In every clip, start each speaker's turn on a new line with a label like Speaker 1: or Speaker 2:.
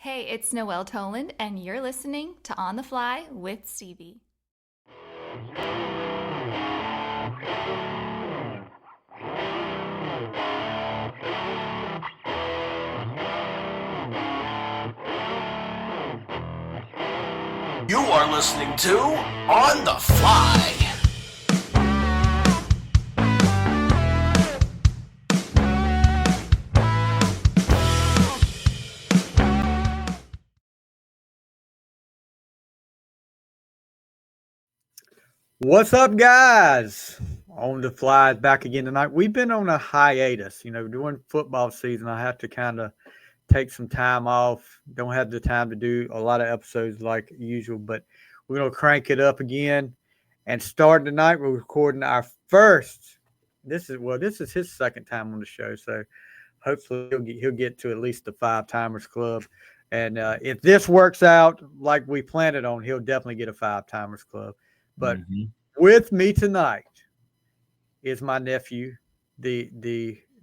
Speaker 1: Hey, it's Noelle Toland, and you're listening to On the Fly with Stevie.
Speaker 2: You are listening to On the Fly.
Speaker 3: What's up, guys? On the Fly back again tonight. We've been on a hiatus. During football season, I have to kind of take some time off. Don't have the time to do a lot of episodes like usual, but we're going to crank it up again. And starting tonight, we're recording our first. This is his second time on the show, so hopefully he'll get to at least the Five Timers Club. And if this works out like we planned it on, he'll definitely get a Five Timers Club. But with me tonight is my nephew, the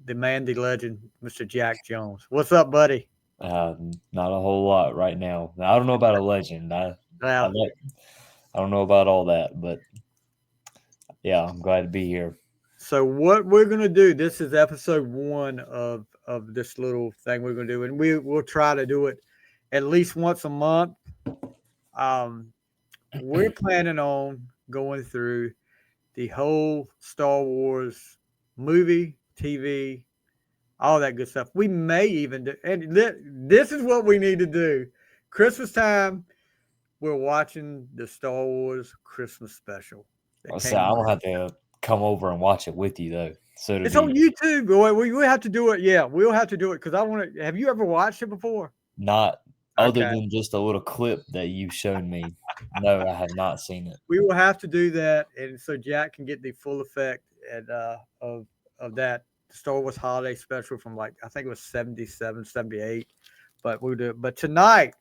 Speaker 3: man, the legend, Mr. Jack Jones. What's up, buddy?
Speaker 4: Not a whole lot right now. I don't know about a legend. I don't know about all that, but yeah, I'm glad to be here.
Speaker 3: So what we're gonna do? This is episode 1 of this little thing we're gonna do, and we'll try to do it at least once a month. We're planning on going through the whole Star Wars movie, TV, all that good stuff. We may even do, and this is what we need to do. Christmas time, we're watching the Star Wars Christmas special.
Speaker 4: So I'm gonna have to come over and watch it with you though. So
Speaker 3: it's on YouTube. Boy, we have to do it. Yeah, we'll have to do it because I want to. Have you ever watched it before?
Speaker 4: Not other than just a little clip that you've shown me. No, I have not seen it.
Speaker 3: We will have to do that, and so Jack can get the full effect of that Star Wars holiday special from I think it was 77, 78. But we'll do it. But tonight,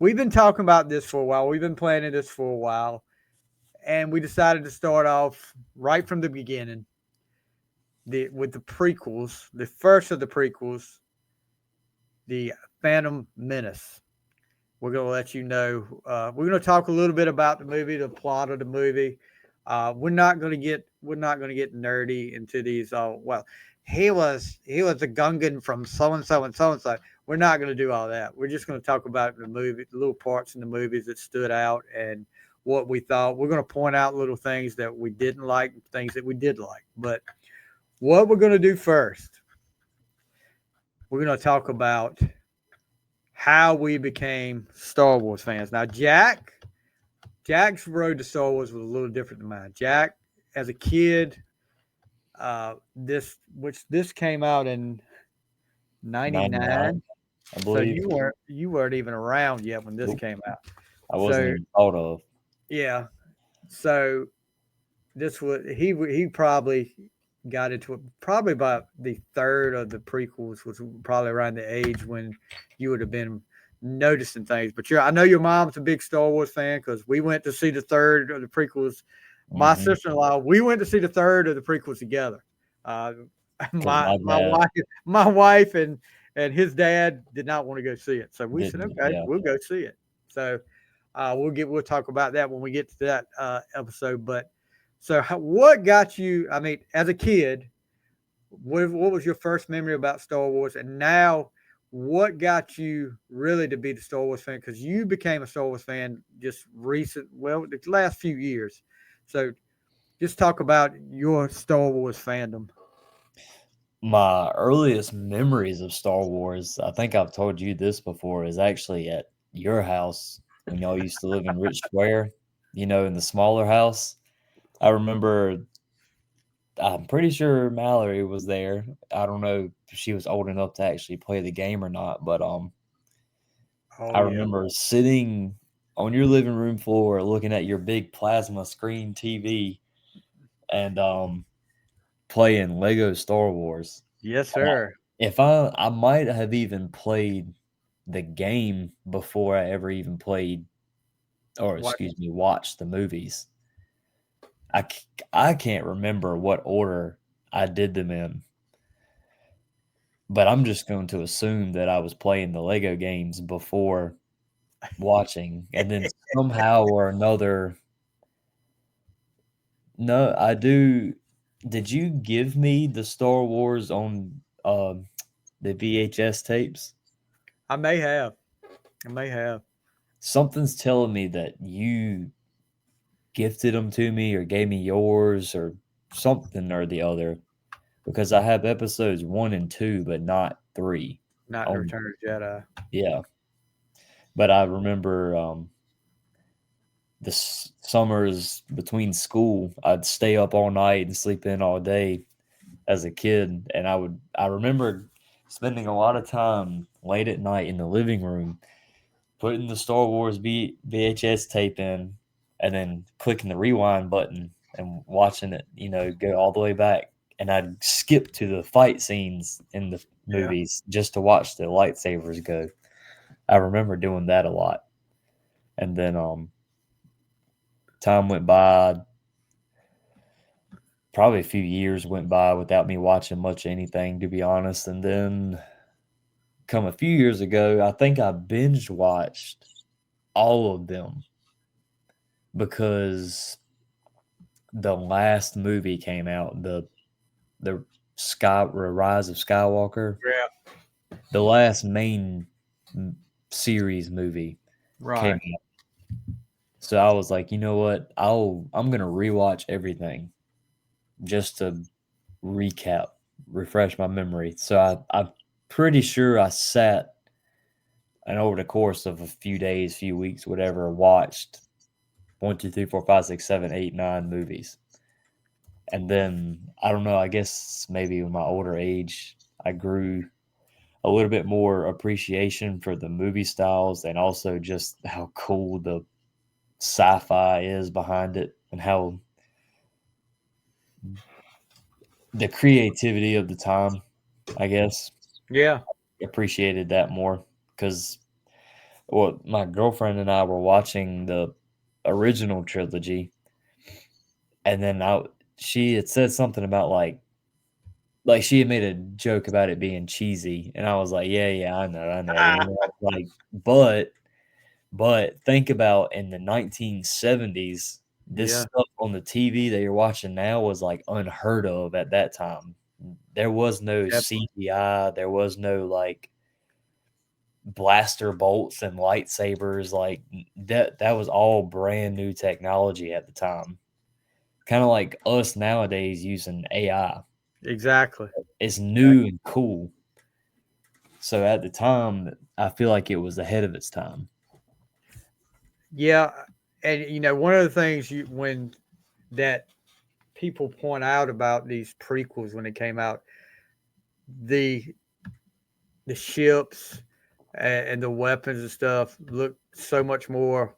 Speaker 3: we've been talking about this for a while. We've been planning this for a while, and we decided to start off right from the beginning with the prequels. The first of the prequels, the Phantom Menace. We're going to let you know. We're going to talk a little bit about the movie, the plot of the movie. We're not going to get nerdy into these. He was a Gungan from so and so and so and so. We're not going to do all that. We're just going to talk about the movie, the little parts in the movies that stood out, and what we thought. We're going to point out little things that we didn't like, things that we did like. But what we're going to do first, we're going to talk about how we became Star Wars fans. Now, Jack's road to Star Wars was a little different than mine. Jack, as a kid, this came out in 99.
Speaker 4: I believe.
Speaker 3: So you weren't even around yet when this came out.
Speaker 4: I wasn't even thought of.
Speaker 3: Yeah. So this was he probably got into it probably about the third of the prequels, was probably around the age when you would have been noticing things. But I know your mom's a big Star Wars fan because we went to see the third of the prequels. My sister-in-law, we went to see the third of the prequels together. My wife and his dad did not want to go see it, so we said, okay, we'll go see it. So we'll talk about that when we get to that episode. But so what got you? I mean, as a kid, what was your first memory about Star Wars? And now, what got you really to be the Star Wars fan? Because you became a Star Wars fan just the last few years. So just talk about your Star Wars fandom.
Speaker 4: My earliest memories of Star Wars, I think I've told you this before, is actually at your house when y'all used to live in Rich Square, in the smaller house. I remember, I'm pretty sure Mallory was there. I don't know if she was old enough to actually play the game or not, but I remember sitting on your living room floor looking at your big plasma screen TV and playing Lego Star Wars.
Speaker 3: Yes, sir.
Speaker 4: I might have even played the game before I ever even watched the movies. I can't remember what order I did them in. but I'm just going to assume that I was playing the Lego games before watching, and then somehow or another, no, I do. Did you give me the Star Wars on the VHS tapes?
Speaker 3: I may have. I may have.
Speaker 4: Something's telling me that you gifted them to me or gave me yours or something or the other because I have episodes 1 and 2, but not 3.
Speaker 3: Not in
Speaker 4: On
Speaker 3: Return of the Jedi.
Speaker 4: Yeah, but I remember the summers between school, I'd stay up all night and sleep in all day as a kid, and I remember spending a lot of time late at night in the living room putting the Star Wars VHS tape in and then clicking the rewind button and watching it, go all the way back. And I'd skip to the fight scenes in the
Speaker 3: Yeah.
Speaker 4: movies just to watch the lightsabers go. I remember doing that a lot. And then time went by, probably a few years went by without me watching much of anything, to be honest. And then come a few years ago, I think I binge watched all of them because the last movie came out, the Rise of Skywalker,
Speaker 3: Yeah.
Speaker 4: the last main series movie came
Speaker 3: Right.
Speaker 4: out. So I was like, you know what? I'm gonna rewatch everything just to recap, refresh my memory. So I'm pretty sure I sat and over the course of a few days, few weeks, whatever, watched 1, 2, 3, 4, 5, 6, 7, 8, 9 movies. And then I don't know, I guess maybe in my older age, I grew a little bit more appreciation for the movie styles and also just how cool the sci-fi is behind it and how the creativity of the time, I guess,
Speaker 3: Yeah.
Speaker 4: appreciated that more because my girlfriend and I were watching the original trilogy, and then she had said something about like she had made a joke about it being cheesy, and I was like, yeah, I know, I know. And I was like, but think about in the 1970s, this
Speaker 3: Yeah.
Speaker 4: stuff on the TV that you're watching now was like unheard of at that time. There was no
Speaker 3: Definitely.
Speaker 4: CGI, there was no like blaster bolts and lightsabers, like that was all brand new technology at the time. Kind of like us nowadays using AI.
Speaker 3: Exactly.
Speaker 4: It's new and cool. So at the time, I feel like it was ahead of its time.
Speaker 3: Yeah. And one of the things when that people point out about these prequels when they came out, the the ships and the weapons and stuff look so much more,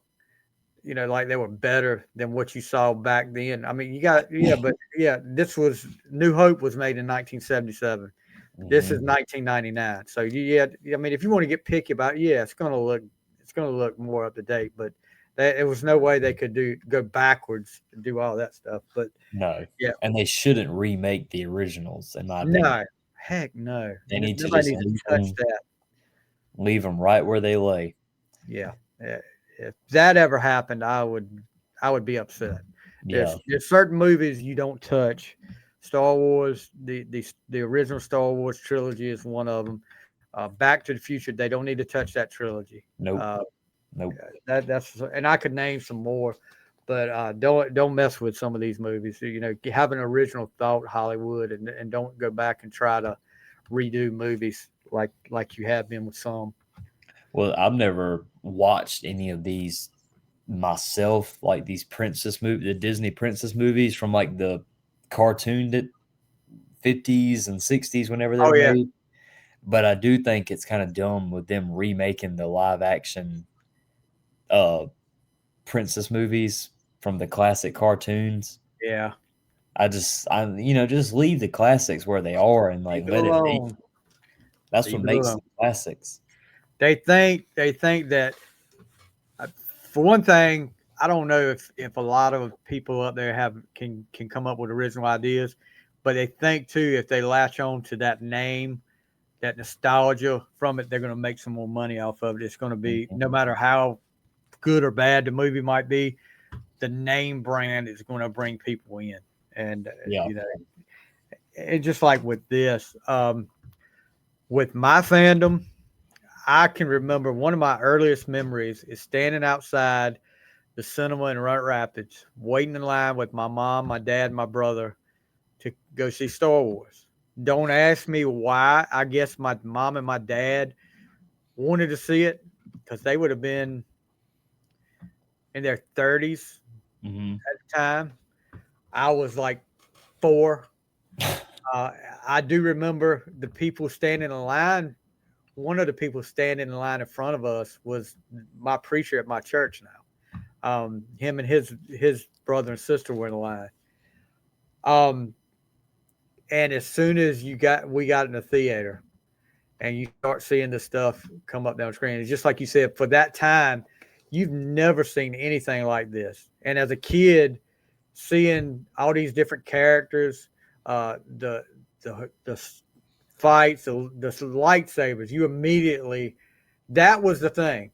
Speaker 3: like they were better than what you saw back then. I mean, but yeah, New Hope was made in 1977. This is
Speaker 4: Mhm.
Speaker 3: 1999. So yeah, I mean, if you want to get picky about it, yeah, it's gonna look more up to date, but there was no way they could go backwards and do all that stuff. But
Speaker 4: No,
Speaker 3: yeah,
Speaker 4: and they shouldn't remake the originals, in my opinion.
Speaker 3: no, heck no,
Speaker 4: They need to
Speaker 3: nobody
Speaker 4: just
Speaker 3: needs to touch that.
Speaker 4: leave them right where they lay.
Speaker 3: Yeah, if that ever happened, I would be upset.
Speaker 4: Yeah,
Speaker 3: There's certain movies you don't touch. Star Wars, the original Star Wars trilogy is one of them. Back to the Future, they don't need to touch that trilogy.
Speaker 4: nope,
Speaker 3: Uh,
Speaker 4: nope.
Speaker 3: that's and I could name some more, but don't mess with some of these movies. Have an original thought, Hollywood, and don't go back and try to redo movies like you have been with some.
Speaker 4: Well, I've never watched any of these myself, like these the Disney princess movies from like the cartoon 50s and 60s whenever they
Speaker 3: Oh
Speaker 4: were
Speaker 3: yeah,
Speaker 4: made. But I do think it's kind of dumb with them remaking the live action uh princess movies from the classic cartoons.
Speaker 3: yeah.
Speaker 4: Just leave the classics where they are and like
Speaker 3: Leave it
Speaker 4: let it be.
Speaker 3: alone.
Speaker 4: That's what
Speaker 3: Leave it
Speaker 4: makes
Speaker 3: alone.
Speaker 4: them classics.
Speaker 3: They think that for one thing, I don't know if a lot of people up there can come up with original ideas, but they think too if they latch on to that name, that nostalgia from it. They're going to make some more money off of it. It's going to be,
Speaker 4: Mhm.
Speaker 3: no matter how good or bad the movie might be, the name brand is going to bring people in. And,
Speaker 4: Yeah.
Speaker 3: and just like with this, with my fandom, I can remember one of my earliest memories is standing outside the cinema in Round Rapids, waiting in line with my mom, my dad, and my brother to go see Star Wars. Don't ask me why. I guess my mom and my dad wanted to see it because they would have been in their 30s
Speaker 4: Hmm.
Speaker 3: at the time. I was like 4. Uh, I do remember the people standing in line. One of the people standing in line in front of us was my preacher at my church now. Him and his brother and sister were in the line. Um, and as soon as we got in the theater, and you start seeing this stuff come up down the screen, it's just like you said. For that time, you've never seen anything like this. And as a kid, seeing all these different characters, the fights, the lightsabers, you immediately, that was the thing.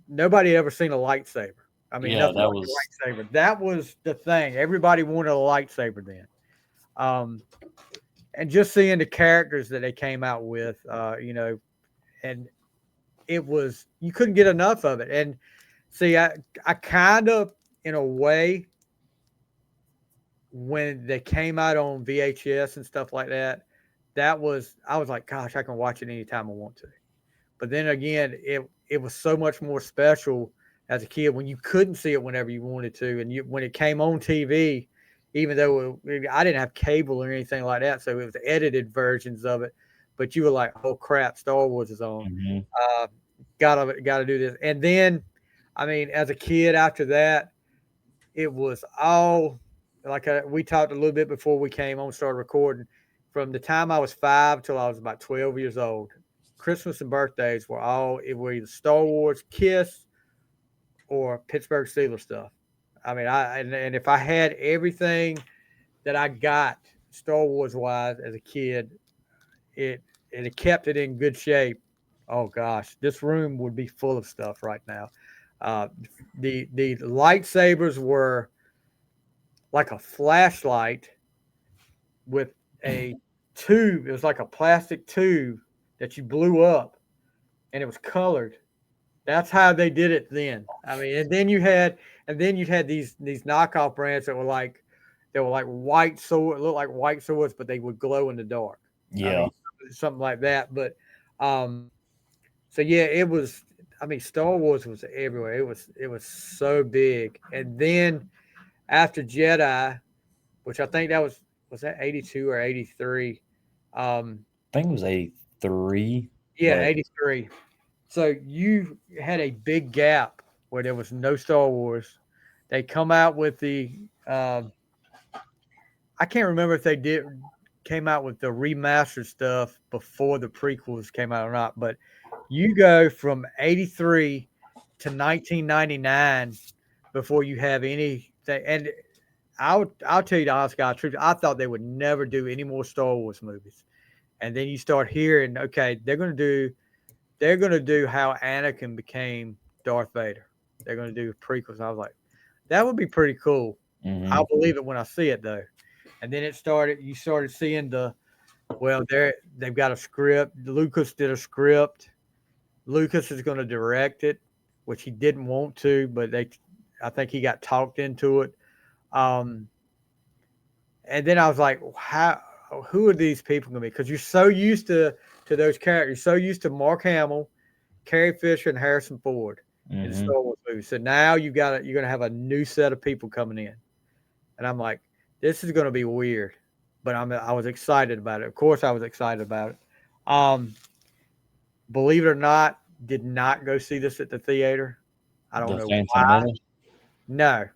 Speaker 3: Nobody had ever seen a lightsaber. I mean,
Speaker 4: Yeah,
Speaker 3: nothing
Speaker 4: that
Speaker 3: like
Speaker 4: was
Speaker 3: a lightsaber. That was the thing. Everybody wanted a lightsaber then. Um, and just seeing the characters that they came out with, and it was, you couldn't get enough of it. And see, I kind of, in a way, when they came out on VHS and stuff like that, I was like, gosh, I can watch it anytime I want to. But then again, it was so much more special as a kid when you couldn't see it whenever you wanted to, and when it came on TV, even though I didn't have cable or anything like that, so it was edited versions of it. But you were like, oh crap, Star Wars is on.
Speaker 4: mhm.
Speaker 3: Uh, gotta do this. And then, I mean, as a kid, after that, it was all like we talked a little bit before we came on, started recording. From the time I was 5 till I was about 12 years old, Christmas and birthdays were either Star Wars, Kiss, or Pittsburgh Steelers stuff. I mean, and if I had everything that I got Star Wars wise as a kid, it it kept it in good shape. Oh gosh, this room would be full of stuff right now. Uh, the lightsabers were like a flashlight with a tube. It was like a plastic tube that you blew up, and it was colored. That's how they did it then. I mean, and then you had these knockoff brands that were like white sword, looked like white swords, but they would glow in the dark. I
Speaker 4: Yeah.
Speaker 3: mean, something like that. But so yeah, it was. I mean, Star Wars was everywhere. It was so big. And then after Jedi, which I think was that 82 or 83.
Speaker 4: I think it was 83,
Speaker 3: Yeah,
Speaker 4: but
Speaker 3: 83. So you had a big gap where there was no Star Wars. They come out with I can't remember if they came out with the remastered stuff before the prequels came out or not, but you go from 83 to 1999 before you have anything. And I'll tell you the honest God truth. I thought they would never do any more Star Wars movies. And then you start hearing, okay, they're gonna do how Anakin became Darth Vader. They're gonna do prequels. I was like, that would be pretty cool. I'll
Speaker 4: mhm.
Speaker 3: believe it when I see it though. And then you started seeing they've got a script. Lucas did a script. Lucas is gonna direct it, which he didn't want to, but I think he got talked into it. Um, and then I was like, how who are these people gonna be? Because you're so used to those characters, you're so used to Mark Hamill, Carrie Fisher, and Harrison Ford in the
Speaker 4: Mhm.
Speaker 3: Star Wars movies. So now you're gonna have a new set of people coming in, and I'm like, this is gonna be weird, but I was excited about it. Of course, I was excited about it. Um, believe it or not, did not go see this at the theater. I don't
Speaker 4: The
Speaker 3: know
Speaker 4: Phantom
Speaker 3: why.
Speaker 4: Menace.
Speaker 3: No,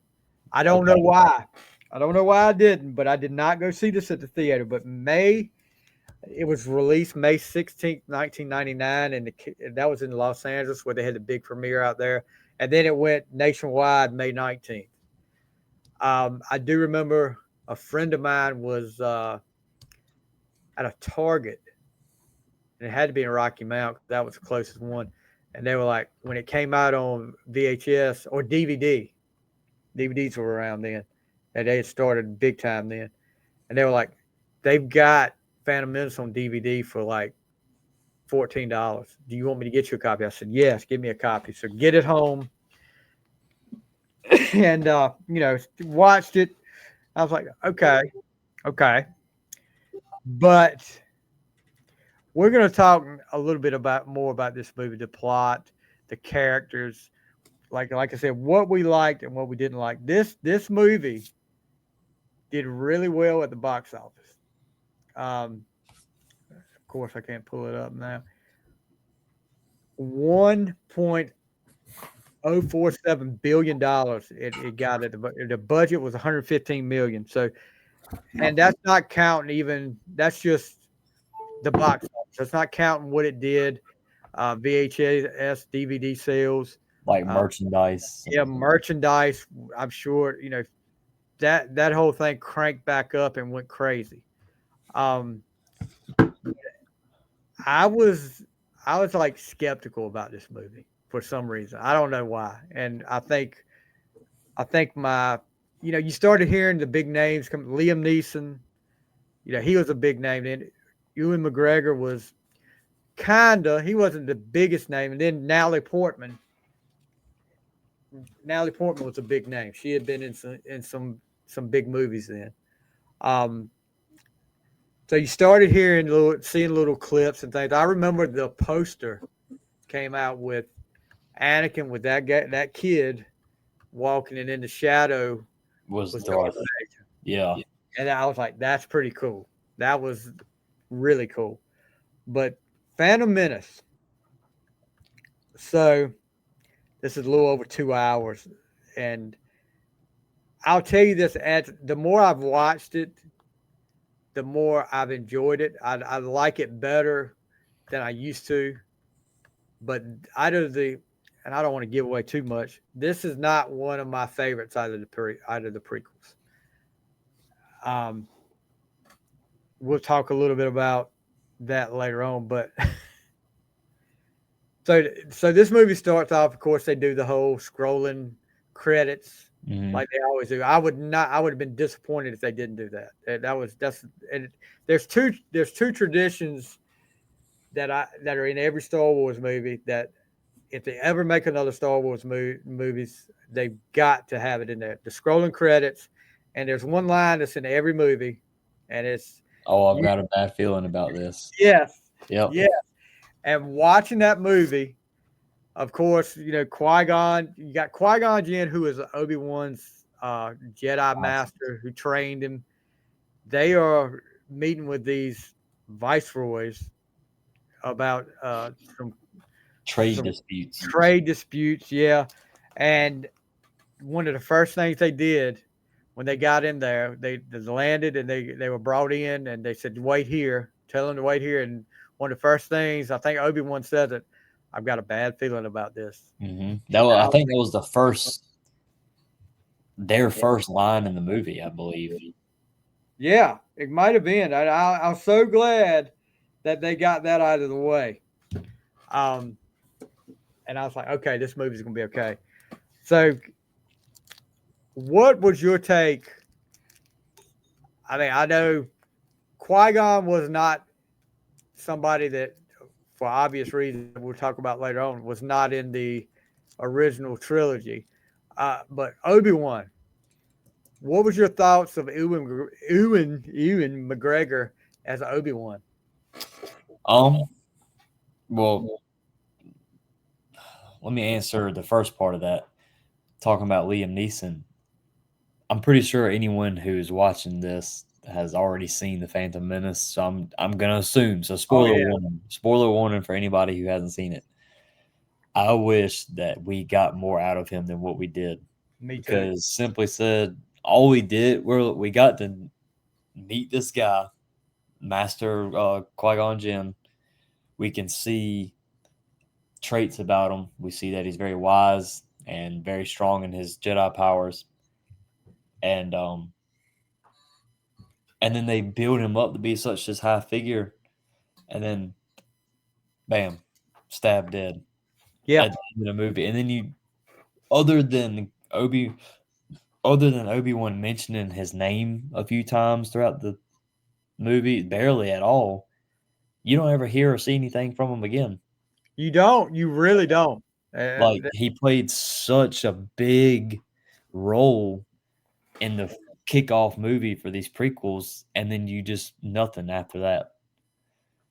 Speaker 3: I don't know
Speaker 4: Okay.
Speaker 3: why. I don't know why I didn't, but I did not go see this at the theater. But it was released May 16th, 1999, and that was in Los Angeles where they had the big premiere out there. And then it went nationwide May 19th. I do remember a friend of mine was at a Target and it had to be in Rocky Mount. That was the closest one. And they were like, when it came out on VHS or DVD, DVDs were around then, and they had started big time then. And they were like, they've got Phantom Menace on DVD for like $14. Do you want me to get you a copy? I said, yes, give me a copy. So get it home. And watched it. I was like, okay. But we're going to talk a little bit more about this movie, the plot, the characters, like I said, what we liked and what we didn't like. This movie did really well at the box office. Of course, I can't pull it up now. $1.047 billion it got it. The budget was 115 million. So, and that's not counting even. That's just the box office. That's not counting what it did. VHS, DVD sales,
Speaker 4: Like merchandise.
Speaker 3: yeah, merchandise. I'm sure that whole thing cranked back up and went crazy. Um, I was like skeptical about this movie for some reason. I don't know why. And I think my you started hearing the big names come. Liam Neeson, he was a big name. Then Ewan McGregor was he wasn't the biggest name. And then Natalie Portman. Natalie Portman was a big name. She had been in some big movies then. So you started seeing little clips and things. I remember the poster came out with Anakin with that kid walking, and in the shadow
Speaker 4: Was
Speaker 3: Darth
Speaker 4: Darth.
Speaker 3: Vader.
Speaker 4: Yeah.
Speaker 3: And I was like, that's pretty cool. That was really cool. But Phantom Menace. So this is a little over 2 hours, and I'll tell you this: the more I've watched it, the more I've enjoyed it. I like it better than I used to. But and I don't want to give away too much. This is not one of my favorites out of the prequels. We'll talk a little bit about that later on. But so this movie starts off. Of course, they do the whole scrolling credits like they always do. I would have been disappointed if they didn't do that. There's two traditions that are in every Star Wars movie that if they ever make another Star Wars movies, they've got to have it in there. The scrolling credits, and there's one line that's in every movie, and it's
Speaker 4: I've got a bad feeling about this.
Speaker 3: yes,
Speaker 4: Yep.
Speaker 3: yes. And watching that movie, of course, Qui-Gon. You got Qui-Gon Jinn, who is Obi-Wan's Jedi master, who trained him. They are meeting with these viceroys about some
Speaker 4: Trade disputes.
Speaker 3: Trade disputes, yeah. And one of the first things they did when they got in there, they landed and they were brought in, and they said, "Wait here." Tell them to wait here. And one of the first things I think Obi-Wan said that I've got a bad feeling about this.
Speaker 4: I think that was their first line in the movie, I believe.
Speaker 3: Yeah, it might have been. I'm so glad that they got that out of the way. And I was like, okay, this movie's gonna be okay. So, what was your take? I mean, I know Qui-Gon was not somebody that, for obvious reasons we'll talk about later on, was not in the original trilogy. But Obi-Wan, what was your thoughts of Ewan McGregor as Obi-Wan?
Speaker 4: Well, let me answer the first part of that. Talking about Liam Neeson, I'm pretty sure anyone who's watching this has already seen the Phantom Menace, so I'm gonna assume. So spoiler warning for anybody who hasn't seen it. I wish that we got more out of him than what we did.
Speaker 3: Me too.
Speaker 4: Because simply said, all we did, we got to meet this guy, Master Qui-Gon Jinn. We can see traits about him. We see that he's very wise and very strong in his Jedi powers. And then they build him up to be such this high figure. And then bam, stab dead
Speaker 3: Yeah,
Speaker 4: at the end of the movie. And then other than Obi, other than Obi-Wan mentioning his name a few times throughout the movie, barely at all, you don't ever hear or see anything from him again.
Speaker 3: you don't. You really don't.
Speaker 4: Like, he played such a big role in the kickoff movie for these prequels, and then you just nothing after that.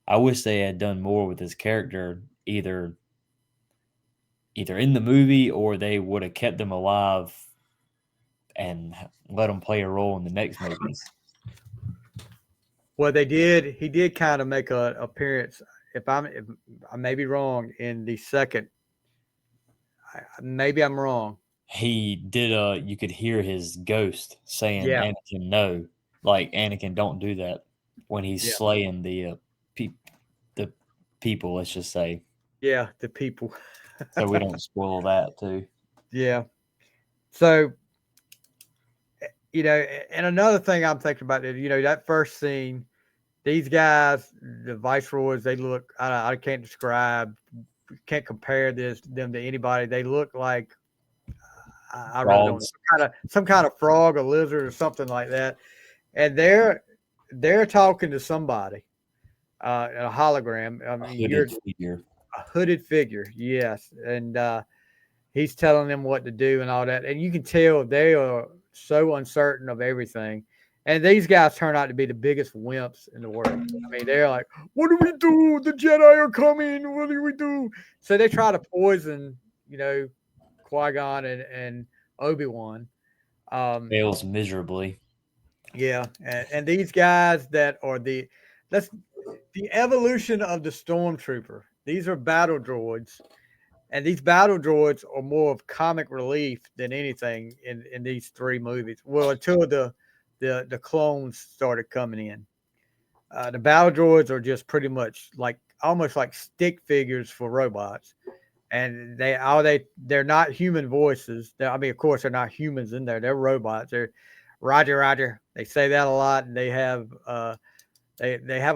Speaker 4: I wish they had done more with his character, either in the movie or they would have kept him alive and let him play a role in the next movies.
Speaker 3: Well, they did. He did kind of make an appearance. If I may be wrong in the second, maybe I'm wrong.
Speaker 4: He did you could hear his ghost saying,
Speaker 3: Yeah,
Speaker 4: "Anakin, no." Like, Anakin, don't do that when he's
Speaker 3: yeah,
Speaker 4: slaying pe- the people, let's just say.
Speaker 3: yeah. The people.
Speaker 4: So we don't spoil that too.
Speaker 3: Yeah. So and another thing I'm thinking about is that first scene. These guys, the viceroys, they look. I can't describe. Can't compare them to anybody. They look like I really don't know,
Speaker 4: Frogs.
Speaker 3: some kind of frog, a lizard, or something like that. And they're talking to somebody, a hologram. I
Speaker 4: A
Speaker 3: mean, you're
Speaker 4: hooded figure.
Speaker 3: a hooded figure, yes, and he's telling them what to do and all that. And you can tell they are so uncertain of everything. And these guys turn out to be the biggest wimps in the world. I mean, they're like, "What do we do? The Jedi are coming. What do we do?" So they try to poison, Qui-Gon and Obi-Wan.
Speaker 4: Fails miserably.
Speaker 3: Yeah, and these guys that are that's the evolution of the stormtrooper. These are battle droids, and these battle droids are more of comic relief than anything in these three movies. Well, until the clones started coming in, the battle droids are just pretty much like almost like stick figures for robots, and they're not human voices. I mean, of course, they're not humans in there. They're robots. They're Roger, Roger. They say that a lot, and they have a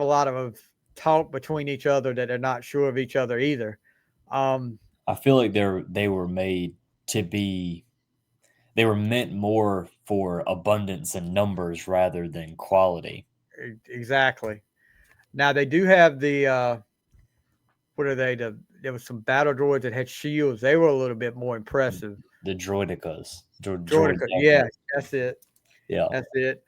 Speaker 3: lot of talk between each other that they're not sure of each other either. Um,
Speaker 4: I feel like they were made to be they were meant more for abundance and numbers rather than quality.
Speaker 3: exactly. Now they do have what are they? There was some battle droids that had shields. They were a little bit more impressive.
Speaker 4: The droidicas.
Speaker 3: Droideka, yeah,
Speaker 4: Droidecas.
Speaker 3: that's it.
Speaker 4: Yeah.
Speaker 3: That's it.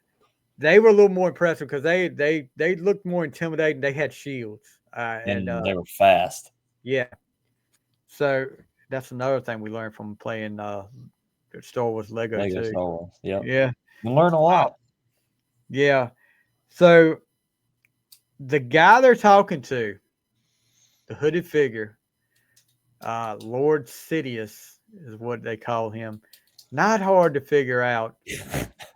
Speaker 3: They were a little more impressive because they looked more intimidating. They had shields, and
Speaker 4: And they were fast.
Speaker 3: yeah. So that's another thing we learned from playing Star Wars Lego
Speaker 4: Lego
Speaker 3: too.
Speaker 4: Star Wars. Yep.
Speaker 3: Yeah,
Speaker 4: You learn a lot.
Speaker 3: yeah. So the guy they're talking to, the hooded figure, Lord Sidious is what they call him. Not hard to figure out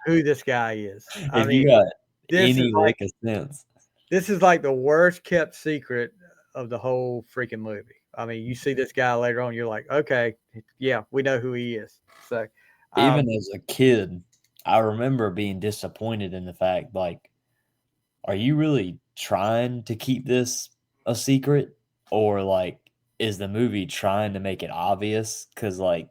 Speaker 3: who this guy is. I
Speaker 4: If you
Speaker 3: mean,
Speaker 4: got
Speaker 3: this is
Speaker 4: any
Speaker 3: like
Speaker 4: lick of sense.
Speaker 3: this is like the worst kept secret of the whole freaking movie. I mean, you see this guy later on, you're like, okay, yeah, we know who he is. So,
Speaker 4: Even
Speaker 3: um,
Speaker 4: as a kid, I remember being disappointed in the fact, like, are you really trying to keep this a secret? Or, like, is the movie trying to make it obvious? Because, like,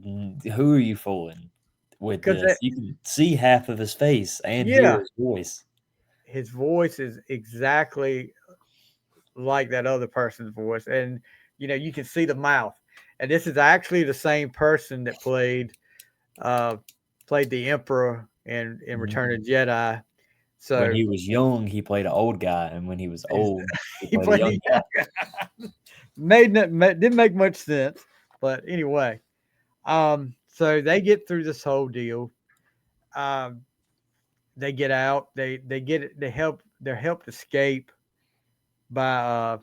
Speaker 4: who are you fooling with
Speaker 3: because
Speaker 4: this? You can see half of his face and hear
Speaker 3: yeah,
Speaker 4: his voice.
Speaker 3: his voice is exactly like that other person's voice, and you can see the mouth. And this is actually the same person that uh, played the Emperor in Return
Speaker 4: Mhm.
Speaker 3: of the Jedi.
Speaker 4: When
Speaker 3: So
Speaker 4: he was young, he played an old guy, and when he was old, he
Speaker 3: he
Speaker 4: played a
Speaker 3: played
Speaker 4: young guy.
Speaker 3: didn't make much sense, but anyway. So they get through this whole deal. Um, they get out. They get it. They're helped escape by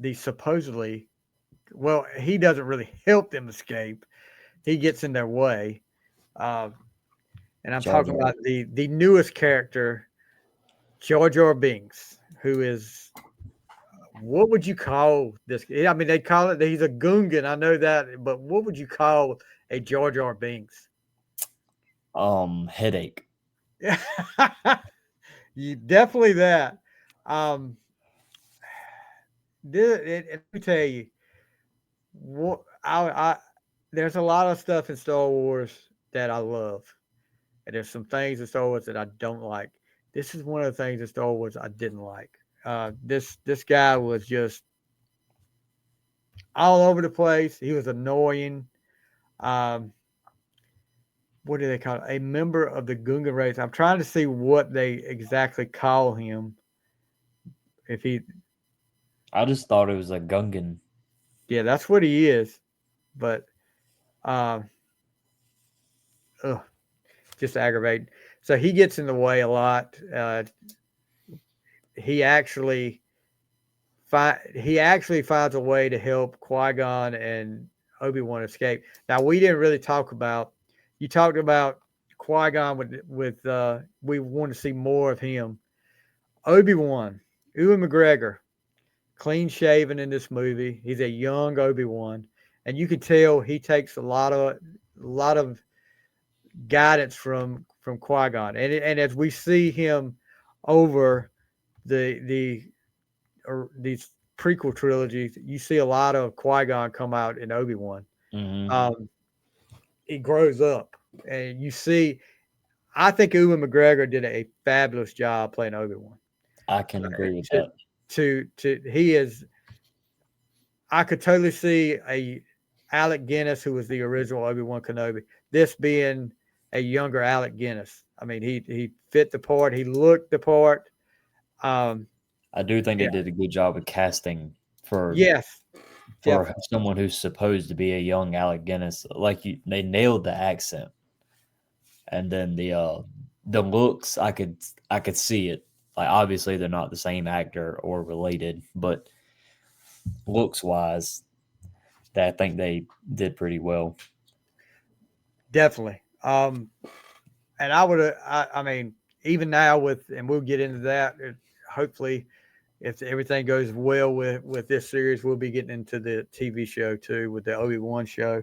Speaker 3: the supposedly. Well, he doesn't really help them escape. He gets in their way. Uh, and I'm
Speaker 4: Jar
Speaker 3: talking
Speaker 4: Jar.
Speaker 3: about the newest character, Jar Jar Binks, who is what would you call this? I mean, they call it he's a Gungan. I know that, but what would you call a Jar Jar Binks?
Speaker 4: Headache.
Speaker 3: You definitely that. Um, let me tell you, what there's a lot of stuff in Star Wars that I love, and there's some things in Star Wars that I don't like. This is one of the things in Star Wars I didn't like. This guy was just all over the place. He was annoying. Um, what do they call it? A member of the Gungan race. I'm trying to see what they exactly call him. If he,
Speaker 4: I just thought it was a Gungan.
Speaker 3: yeah, that's what he is. But, um, ugh, just aggravating. So he gets in the way a lot. He actually he actually finds a way to help Qui-Gon and Obi-Wan escape. Now we didn't really talk about. You talked about Qui-Gon with we want to see more of him. Obi-Wan, Ewan McGregor, clean shaven in this movie. He's a young Obi-Wan, and you can tell he takes a lot of guidance from Qui-Gon, and as we see him over the or these prequel trilogies, you see a lot of Qui-Gon come out in Obi-Wan.
Speaker 4: Hmm.
Speaker 3: He grows up, and you see. I think Ewan McGregor did a fabulous job playing Obi-Wan.
Speaker 4: I can agree with
Speaker 3: To
Speaker 4: that.
Speaker 3: he is. I could totally see a Alec Guinness, who was the original Obi-Wan Kenobi, this being a younger Alec Guinness. I mean, he fit the part. He looked the part. Um,
Speaker 4: I do think they
Speaker 3: yeah.
Speaker 4: did a good job of casting for
Speaker 3: Yes,
Speaker 4: for
Speaker 3: definitely.
Speaker 4: someone who's supposed to be a young Alec Guinness. Like they nailed the accent, and then the looks. I could see it. Like obviously they're not the same actor or related, but looks wise, that I think they did pretty well.
Speaker 3: Definitely. And I mean, even now and we'll get into that. Hopefully, if everything goes well with this series, we'll be getting into the TV show too with the Obi-Wan show.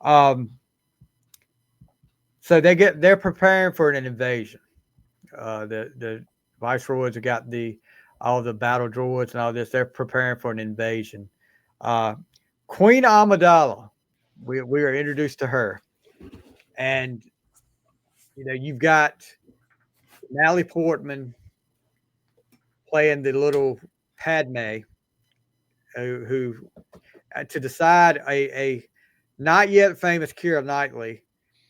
Speaker 3: Um, so they're preparing for an invasion. The viceroys have got all the battle droids and all this. They're preparing for an invasion. Uh, Queen Amidala, we are introduced to her, and you've got Natalie Portman playing the little Padme, who to decide a not yet famous Keira Knightley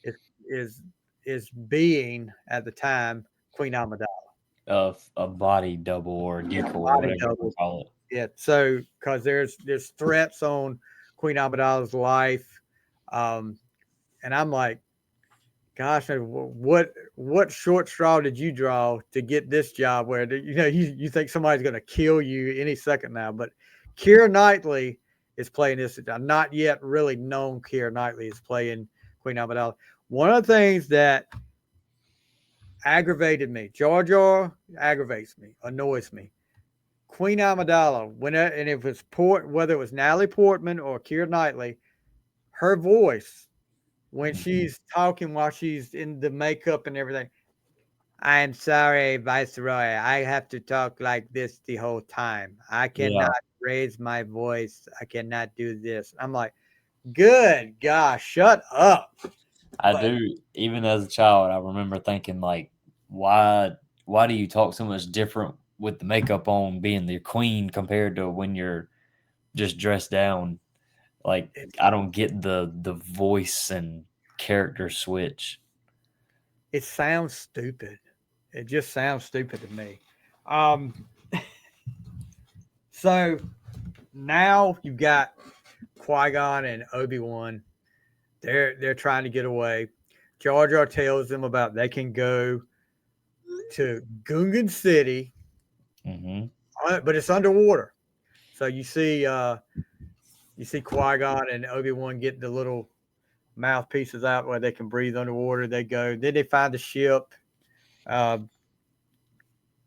Speaker 3: is is is being at the time Queen Amidala.
Speaker 4: A body double or
Speaker 3: Yeah,
Speaker 4: decoy,
Speaker 3: body
Speaker 4: whatever you
Speaker 3: double.
Speaker 4: call it.
Speaker 3: Yeah, so because there's threats on Queen Amidala's life, um, and I'm like, gosh, what short straw did you draw to get this job where you think somebody's going to kill you any second now? But Keira Knightley is playing this. Not yet really known Keira Knightley is playing Queen Amidala. One of the things that aggravated me, Jar Jar aggravates me, annoys me. Queen Amidala, and if it's whether it was Natalie Portman or Keira Knightley, her voice when
Speaker 4: Mhm.
Speaker 3: she's talking while she's in the makeup and everything. I'm sorry, Viceroy. I have to talk like this the whole time. I cannot
Speaker 4: Yeah,
Speaker 3: raise my voice. I cannot do this. I'm like, good gosh, shut up.
Speaker 4: I
Speaker 3: But
Speaker 4: do. Even as a child, I remember thinking like, why why do you talk so much different with the makeup on, being the queen compared to when you're just dressed down? Like
Speaker 3: it's
Speaker 4: I don't get the voice and character switch.
Speaker 3: it sounds stupid. It just sounds stupid to me. Um, so now you've got Qui Gon and Obi Wan. They're trying to get away. Jar Jar tells them about they can go to Gungan City,
Speaker 4: Hmm.
Speaker 3: but it's underwater. So you see Qui Gon and Obi Wan get the little mouthpieces out where they can breathe underwater. They go. Then they uh,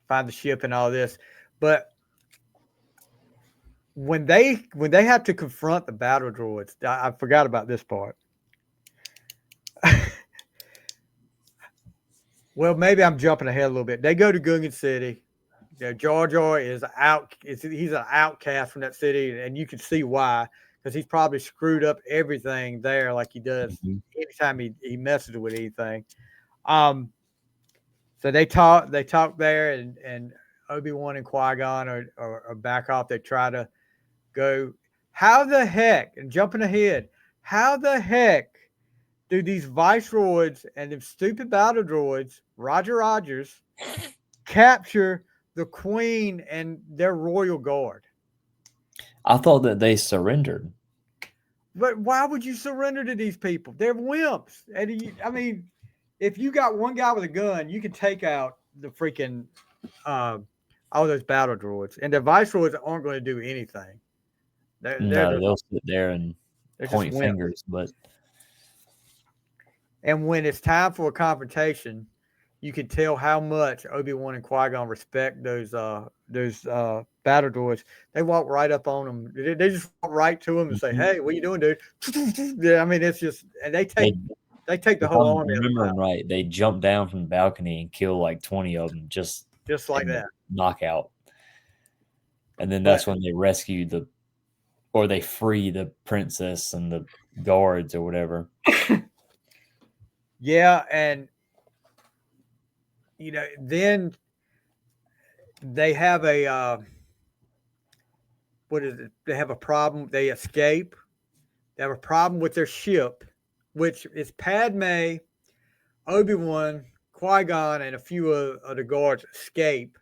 Speaker 3: find the ship and all this. But when they have to confront the battle droids, I forgot about this part. Well, maybe I'm jumping ahead a little bit. They go to Gungan City. Jar Jar is out. He's an outcast from that city, and you can see why, because he's probably screwed up everything there, like he does
Speaker 4: Mhm.
Speaker 3: anytime he messes with anything. Um, so they talk there, and Obi-Wan and Qui-Gon are back off. They try to go. How the heck? And jumping ahead, how the heck do these viceroids and them stupid battle droids, Roger Rogers, capture the queen and their royal guard?
Speaker 4: I thought that they surrendered.
Speaker 3: But why would you surrender to these people? They're wimps. I mean, if you got one guy with a gun, you can take out the freaking all those battle droids, and the viceroys aren't going to do anything.
Speaker 4: No, they'll sit there and
Speaker 3: They're just
Speaker 4: point
Speaker 3: wimps.
Speaker 4: fingers, but
Speaker 3: And when it's time for a confrontation, you can tell how much Obi-Wan and Qui-Gon respect those battle droids. They walk right up on them. They just walk right to them and say, "Hey, what you doing, dude?" Yeah, I mean, it's just, and they take the
Speaker 4: if
Speaker 3: whole
Speaker 4: I'm
Speaker 3: army
Speaker 4: remembering right, they jump down from the balcony and kill like 20 of them just
Speaker 3: like
Speaker 4: in the
Speaker 3: that.
Speaker 4: knockout. And then
Speaker 3: But
Speaker 4: that's when they rescue or they free the princess and the guards or whatever.
Speaker 3: yeah, and then they have what is it? They have a problem. They escape. They have a problem with their ship, which is Padme, Obi-Wan, Qui-Gon, and a few of the guards escape.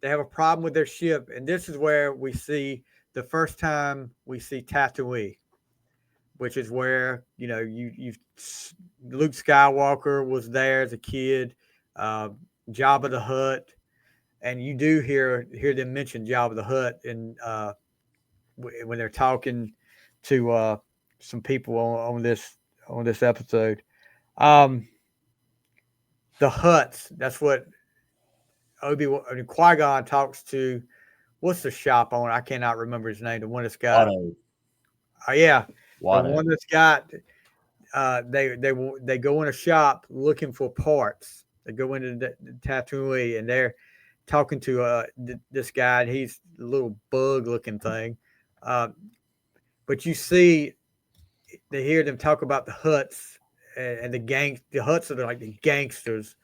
Speaker 3: They have a problem with their ship, and this is where we see the first time we see Tatooine, which is where you Luke Skywalker was there as a kid, Jabba the Hutt, and you do hear them mention Jabba the Hutt in when they're talking to some people on this episode. The Hutts. That's what Qui-Gon talks to. What's the shop owner? I cannot remember his name. The one that's got.
Speaker 4: Watto.
Speaker 3: Yeah, the
Speaker 4: Watto.
Speaker 3: one that's got. They go in a shop looking for parts. They go into the Tatooine and they're talking to this guy. And he's a little bug looking thing, but you see, they hear them talk about the Hutts and the gang. The Hutts are like the gangsters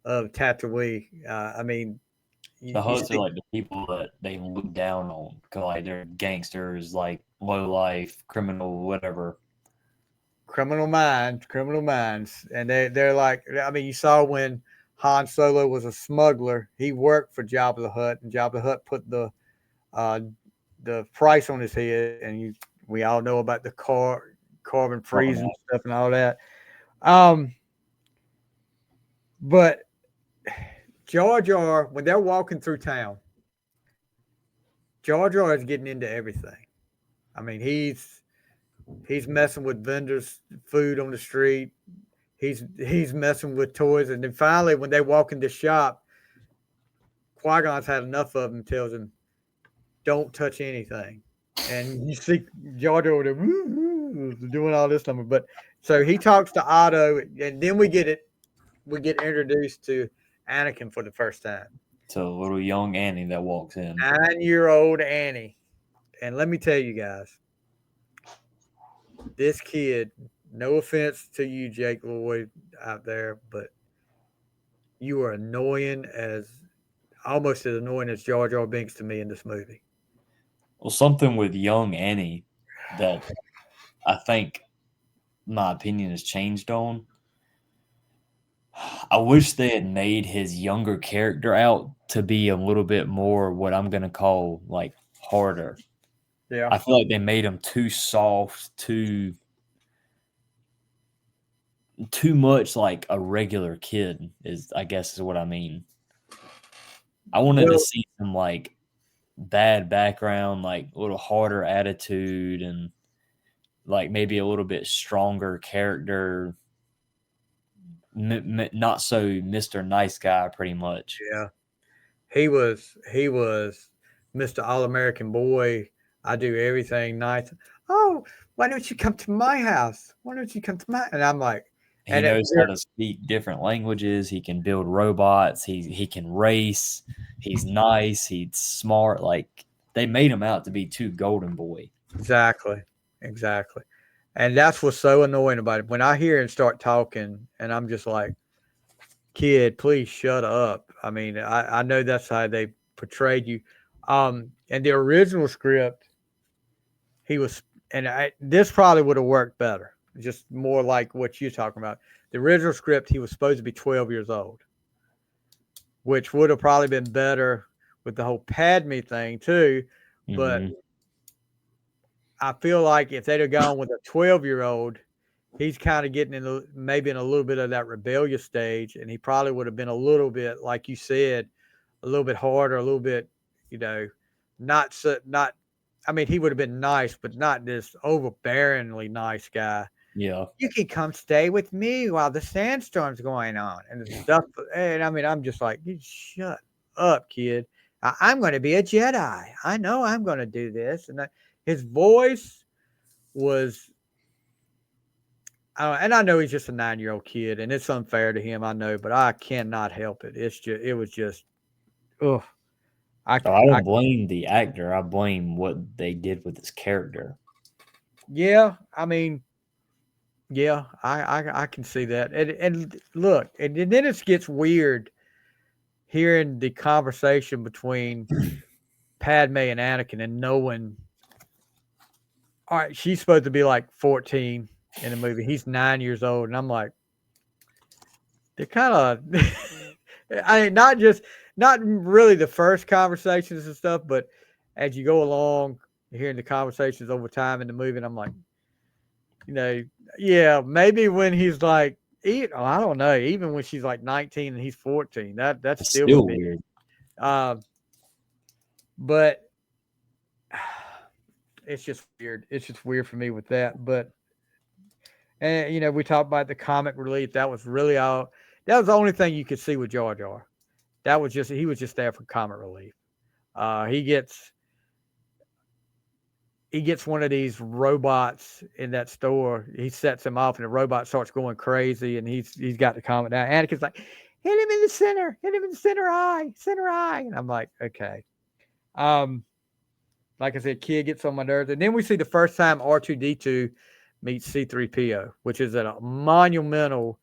Speaker 3: of Tatooine. I mean,
Speaker 4: The Hutts are like the people that they look down on because like they're gangsters, like low life, criminal, whatever.
Speaker 3: criminal minds, and they're like. I mean, you saw when Han Solo was a smuggler, he worked for Jabba the Hutt, and Jabba the Hutt put the price on his head, and we all know about the carbon freezing stuff and all that. But Jar Jar, when they're walking through town, Jar Jar is getting into everything. I mean, he's messing with vendors' food on the street. He's messing with toys, and then finally, when they walk in the shop, Qui-Gon's had enough of him. Tells him, "Don't touch anything." And you see Jar Jar doing all this number. But so he talks to Otto, and then we get introduced to Anakin for the first time.
Speaker 4: To little young Annie that walks in.
Speaker 3: 9-year-old Annie. And let me tell you guys, this kid, no offense to you, Jake Lloyd, out there, but you are almost as annoying as Jar Jar Binks to me in this movie.
Speaker 4: Well, something with young Annie that I think my opinion has changed on. I wish they had made his younger character out to be a little bit more what I'm going to call like harder.
Speaker 3: Yeah.
Speaker 4: I feel like they made him too soft, too much like a regular kid is what I mean. I wanted to see some like bad background, like a little harder attitude and like maybe a little bit stronger character. Not so Mr. Nice Guy, pretty much.
Speaker 3: Yeah. He was Mr. All-American boy. I do everything nice. Oh, why don't you come to my house? Why don't you come to my? And I'm like,
Speaker 4: He knows how to speak different languages. He can build robots. He can race. He's nice. He's smart. Like they made him out to be too golden boy.
Speaker 3: Exactly. And that's what's so annoying about it. When I hear him start talking, and I'm just like, kid, please shut up. I mean, I know that's how they portrayed you. And the original script, he was, this probably would have worked better. Just more like what you're talking about. The original script, he was supposed to be 12 years old, which would have probably been better with the whole Padme thing too. But I feel like if they'd have gone with a 12-year-old, he's kind of getting maybe in a little bit of that rebellious stage, and he probably would have been a little bit, like you said, a little bit harder, a little bit, not. I mean, he would have been nice, but not this overbearingly nice guy.
Speaker 4: Yeah.
Speaker 3: You can come stay with me while the sandstorm's going on and stuff. And I mean, I'm just like, you shut up, kid. I'm going to be a Jedi. I know I'm going to do this. And his voice was, and I know he's just a 9-year-old kid, and it's unfair to him, I know, but I cannot help it. It was just, ugh.
Speaker 4: I don't blame the actor. I blame what they did with his character.
Speaker 3: Yeah, I mean, yeah, I can see that. And look, and then it gets weird hearing the conversation between Padme and Anakin and knowing, all right, she's supposed to be like 14 in the movie. He's 9 years old. And I'm like, they're kind of, not really the first conversations and stuff, but as you go along, hearing the conversations over time in the movie, and I'm like, yeah, maybe when he's like, I don't know, even when she's like 19 and he's 14, that's still
Speaker 4: weird.
Speaker 3: But it's just weird. It's just weird for me with that. But, and we talked about the comic relief. That was really all. That was the only thing you could see with Jar Jar. He was just there for comic relief. He gets one of these robots in that store. He sets him off, and the robot starts going crazy, and he's got the comic down. Anakin's like, hit him in the center eye. And I'm like, okay. Like I said, kid gets on my nerves. And then we see the first time R2-D2 meets C-3PO, which is a monumental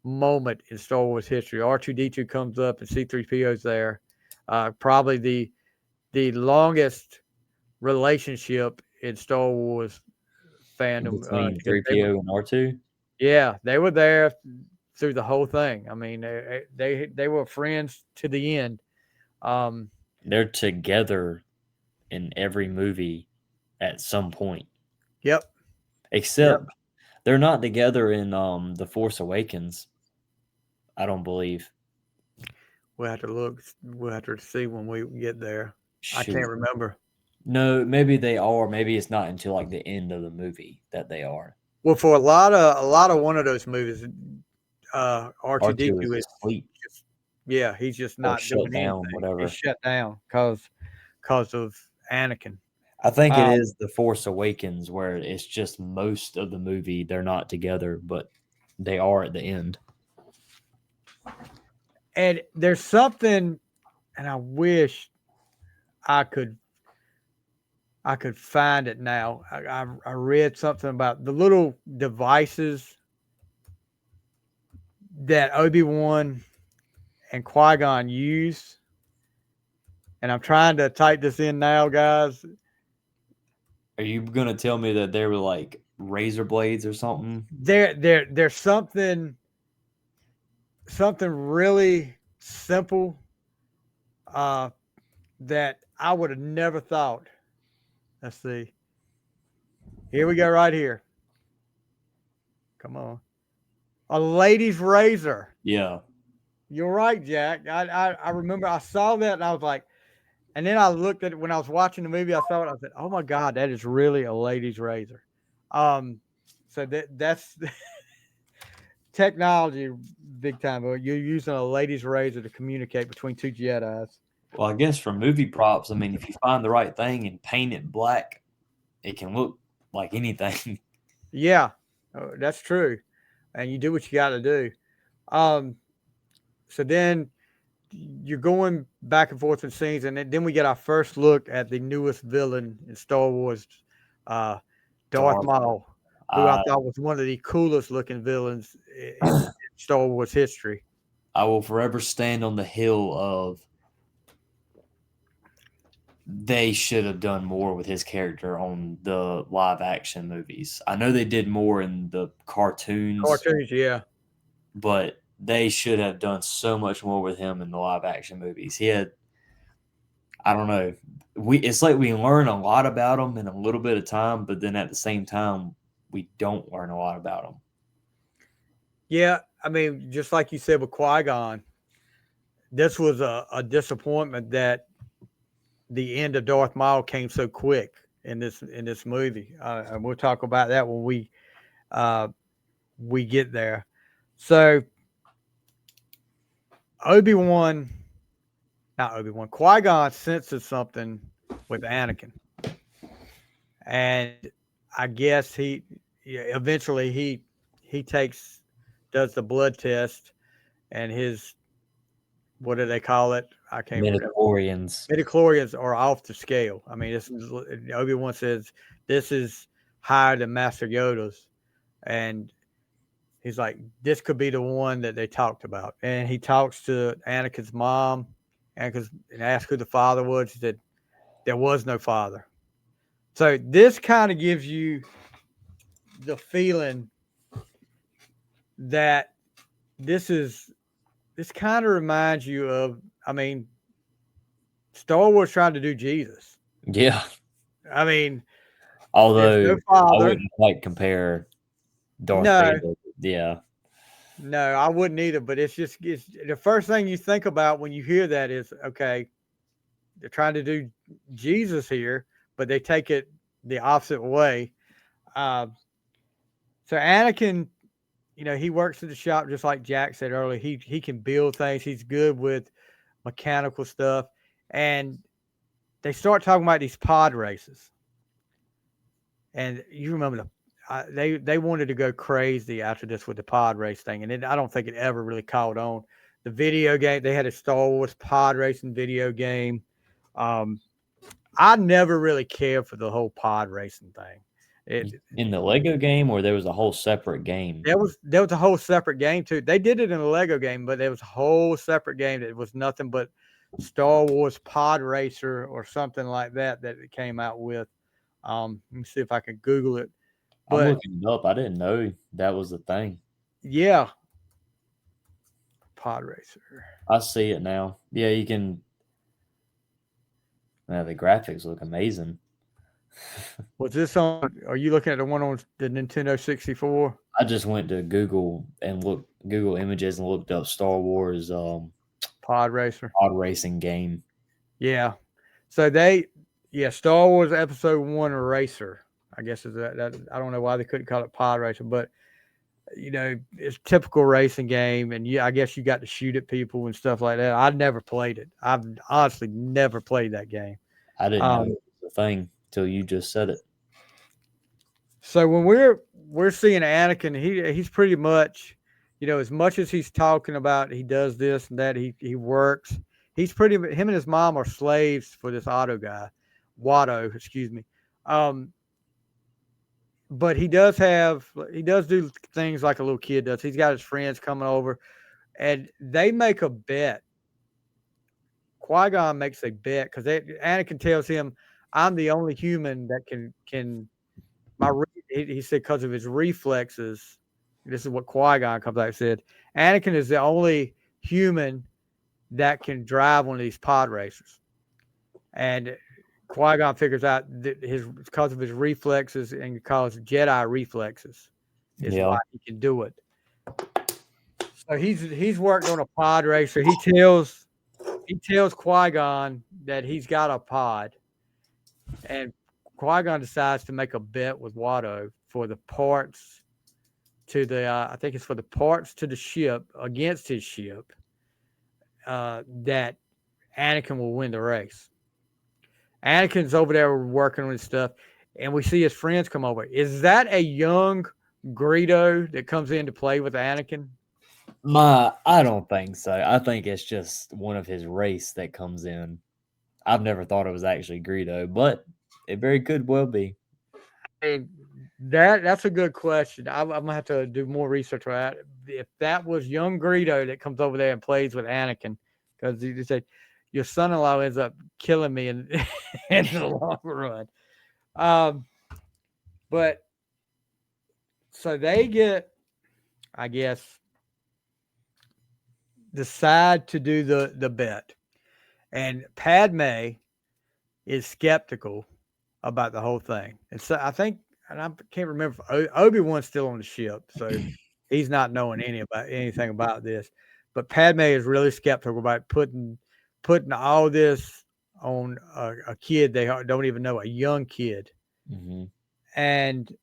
Speaker 3: moment in Star Wars history. R2-D2 comes up, and C-3PO's there. Probably the longest relationship in Star Wars fandom.
Speaker 4: Between 3PO and R2?
Speaker 3: Yeah, they were there through the whole thing. I mean, they were friends to the end.
Speaker 4: They're together in every movie at some point.
Speaker 3: Yep.
Speaker 4: Except they're not together in The Force Awakens, I don't believe.
Speaker 3: We'll have to look. We'll have to see when we get there.
Speaker 4: Shoot.
Speaker 3: I can't remember.
Speaker 4: No, maybe they are. Maybe it's not until like the end of the movie that they are.
Speaker 3: Well, for a lot of one of those movies, R2-D2 is
Speaker 4: asleep.
Speaker 3: He's just not
Speaker 4: shut down,
Speaker 3: anything.
Speaker 4: whatever.
Speaker 3: He's shut down because of Anakin.
Speaker 4: I think it is The Force Awakens where it's just most of the movie they're not together, but they are at the end.
Speaker 3: And there's something, and I wish I could find it now. I read something about the little devices that Obi-Wan and Qui-Gon use. And I'm trying to type this in now, guys.
Speaker 4: Are you gonna tell me that they were like razor blades or something?
Speaker 3: There's something really simple that I would have never thought. Let's see. Here we go, right here. Come on. A lady's razor.
Speaker 4: Yeah.
Speaker 3: You're right, Jack. I remember I saw that and I was like, and then I looked at it when I was watching the movie. I saw it. I said, "Oh my God, that is really a lady's razor." So that's technology, big time. But you're using a lady's razor to communicate between two Jedis.
Speaker 4: Well, I guess for movie props, I mean, if you find the right thing and paint it black, it can look like anything.
Speaker 3: Yeah, that's true. and you do what you got to do. So then you're going back and forth in scenes, and then we get our first look at the newest villain in Star Wars, Darth
Speaker 4: Darth.
Speaker 3: Maul, who I thought was one of the coolest looking villains in Star Wars history.
Speaker 4: I will forever stand on the hill of they should have done more with his character on the live action movies. I know they did more in the cartoons,
Speaker 3: Yeah.
Speaker 4: but they should have done so much more with him in the live action movies. He had, I don't know, it's like we learn a lot about him in a little bit of time, but then at the same time, we don't learn a lot about him.
Speaker 3: Yeah, I mean, just like you said with Qui-Gon, this was a disappointment that the end of Darth Maul came so quick in this movie, and we'll talk about that when we get there. So Qui-Gon senses something with Anakin, and I guess eventually he does the blood test, and his, what do they call it? I can't remember. Midichlorians are off the scale. I mean, Obi-Wan says this is higher than Master Yoda's, and he's like, this could be the one that they talked about. And he talks to Anakin's mom, and asks who the father was. He said there was no father. So this kind of gives you the feeling that this kind of reminds you of, I mean, Star Wars trying to do Jesus.
Speaker 4: Yeah.
Speaker 3: I mean,
Speaker 4: although
Speaker 3: no father.
Speaker 4: I wouldn't quite compare Darth Vader. Yeah.
Speaker 3: No, I wouldn't either. But it's the first thing you think about when you hear that is, okay, they're trying to do Jesus here, but they take it the opposite way. So Anakin, he works at the shop just like Jack said earlier. He can build things. He's good with mechanical stuff. And they start talking about these pod races. And you remember they wanted to go crazy after this with the pod race thing. And I don't think it ever really caught on. The video game, they had a Star Wars pod racing video game. I never really cared for the whole pod racing thing.
Speaker 4: In the Lego game, or there was a whole separate game?
Speaker 3: There was a whole separate game too. They did it in a Lego game, but there was a whole separate game that was nothing but Star Wars Pod Racer or something like that it came out with. Let me see if I can Google it.
Speaker 4: I'm looking it up. I didn't know that was a thing.
Speaker 3: Yeah. Pod Racer.
Speaker 4: I see it now. Yeah, you can. Man, the graphics look amazing.
Speaker 3: Was this on? Are you looking at the one on the Nintendo 64?
Speaker 4: I just went to Google Images and looked up Star Wars
Speaker 3: Pod
Speaker 4: racing game.
Speaker 3: Yeah. So Star Wars Episode 1 Racer. I guess is that I don't know why they couldn't call it Pod Racer, but it's a typical racing game, and I guess you got to shoot at people and stuff like that. I've never played it. I've honestly never played that game.
Speaker 4: I didn't know it was a thing till you just said it.
Speaker 3: So when we're seeing Anakin, he's pretty much, as much as he's talking about he does this and that, he works. Him and his mom are slaves for this Watto, excuse me. But he does do things like a little kid does. He's got his friends coming over, and they make a bet. Qui-Gon makes a bet because Anakin tells him, "I'm the only human that can." He said because of his reflexes. This is what Qui-Gon comes out and said. Anakin is the only human that can drive one of these pod racers, and Qui-Gon figures out that because of his reflexes and because Jedi reflexes is why he can do it. So he's worked on a pod racer. He tells Qui-Gon that he's got a pod, and Qui-Gon decides to make a bet with Watto for the parts to I think it's for the parts to the ship against his ship, that Anakin will win the race. Anakin's over there working on his stuff, and we see his friends come over. Is that a young Greedo that comes in to play with Anakin?
Speaker 4: I don't think so. I think it's just one of his race that comes in. I've never thought it was actually Greedo, but it very could well be.
Speaker 3: And that's a good question. I'm gonna have to do more research on that. If that was young Greedo that comes over there and plays with Anakin, because he said your son-in-law ends up killing me in in the long run. Um, but so they get, I guess, decide to do the bet, and Padme is skeptical about the whole thing. And so I think, and I can't remember, if Obi-Wan's still on the ship, so he's not knowing anything about this. But Padme is really skeptical about putting all this on a kid they don't even know, a young kid.
Speaker 4: Mm-hmm.
Speaker 3: And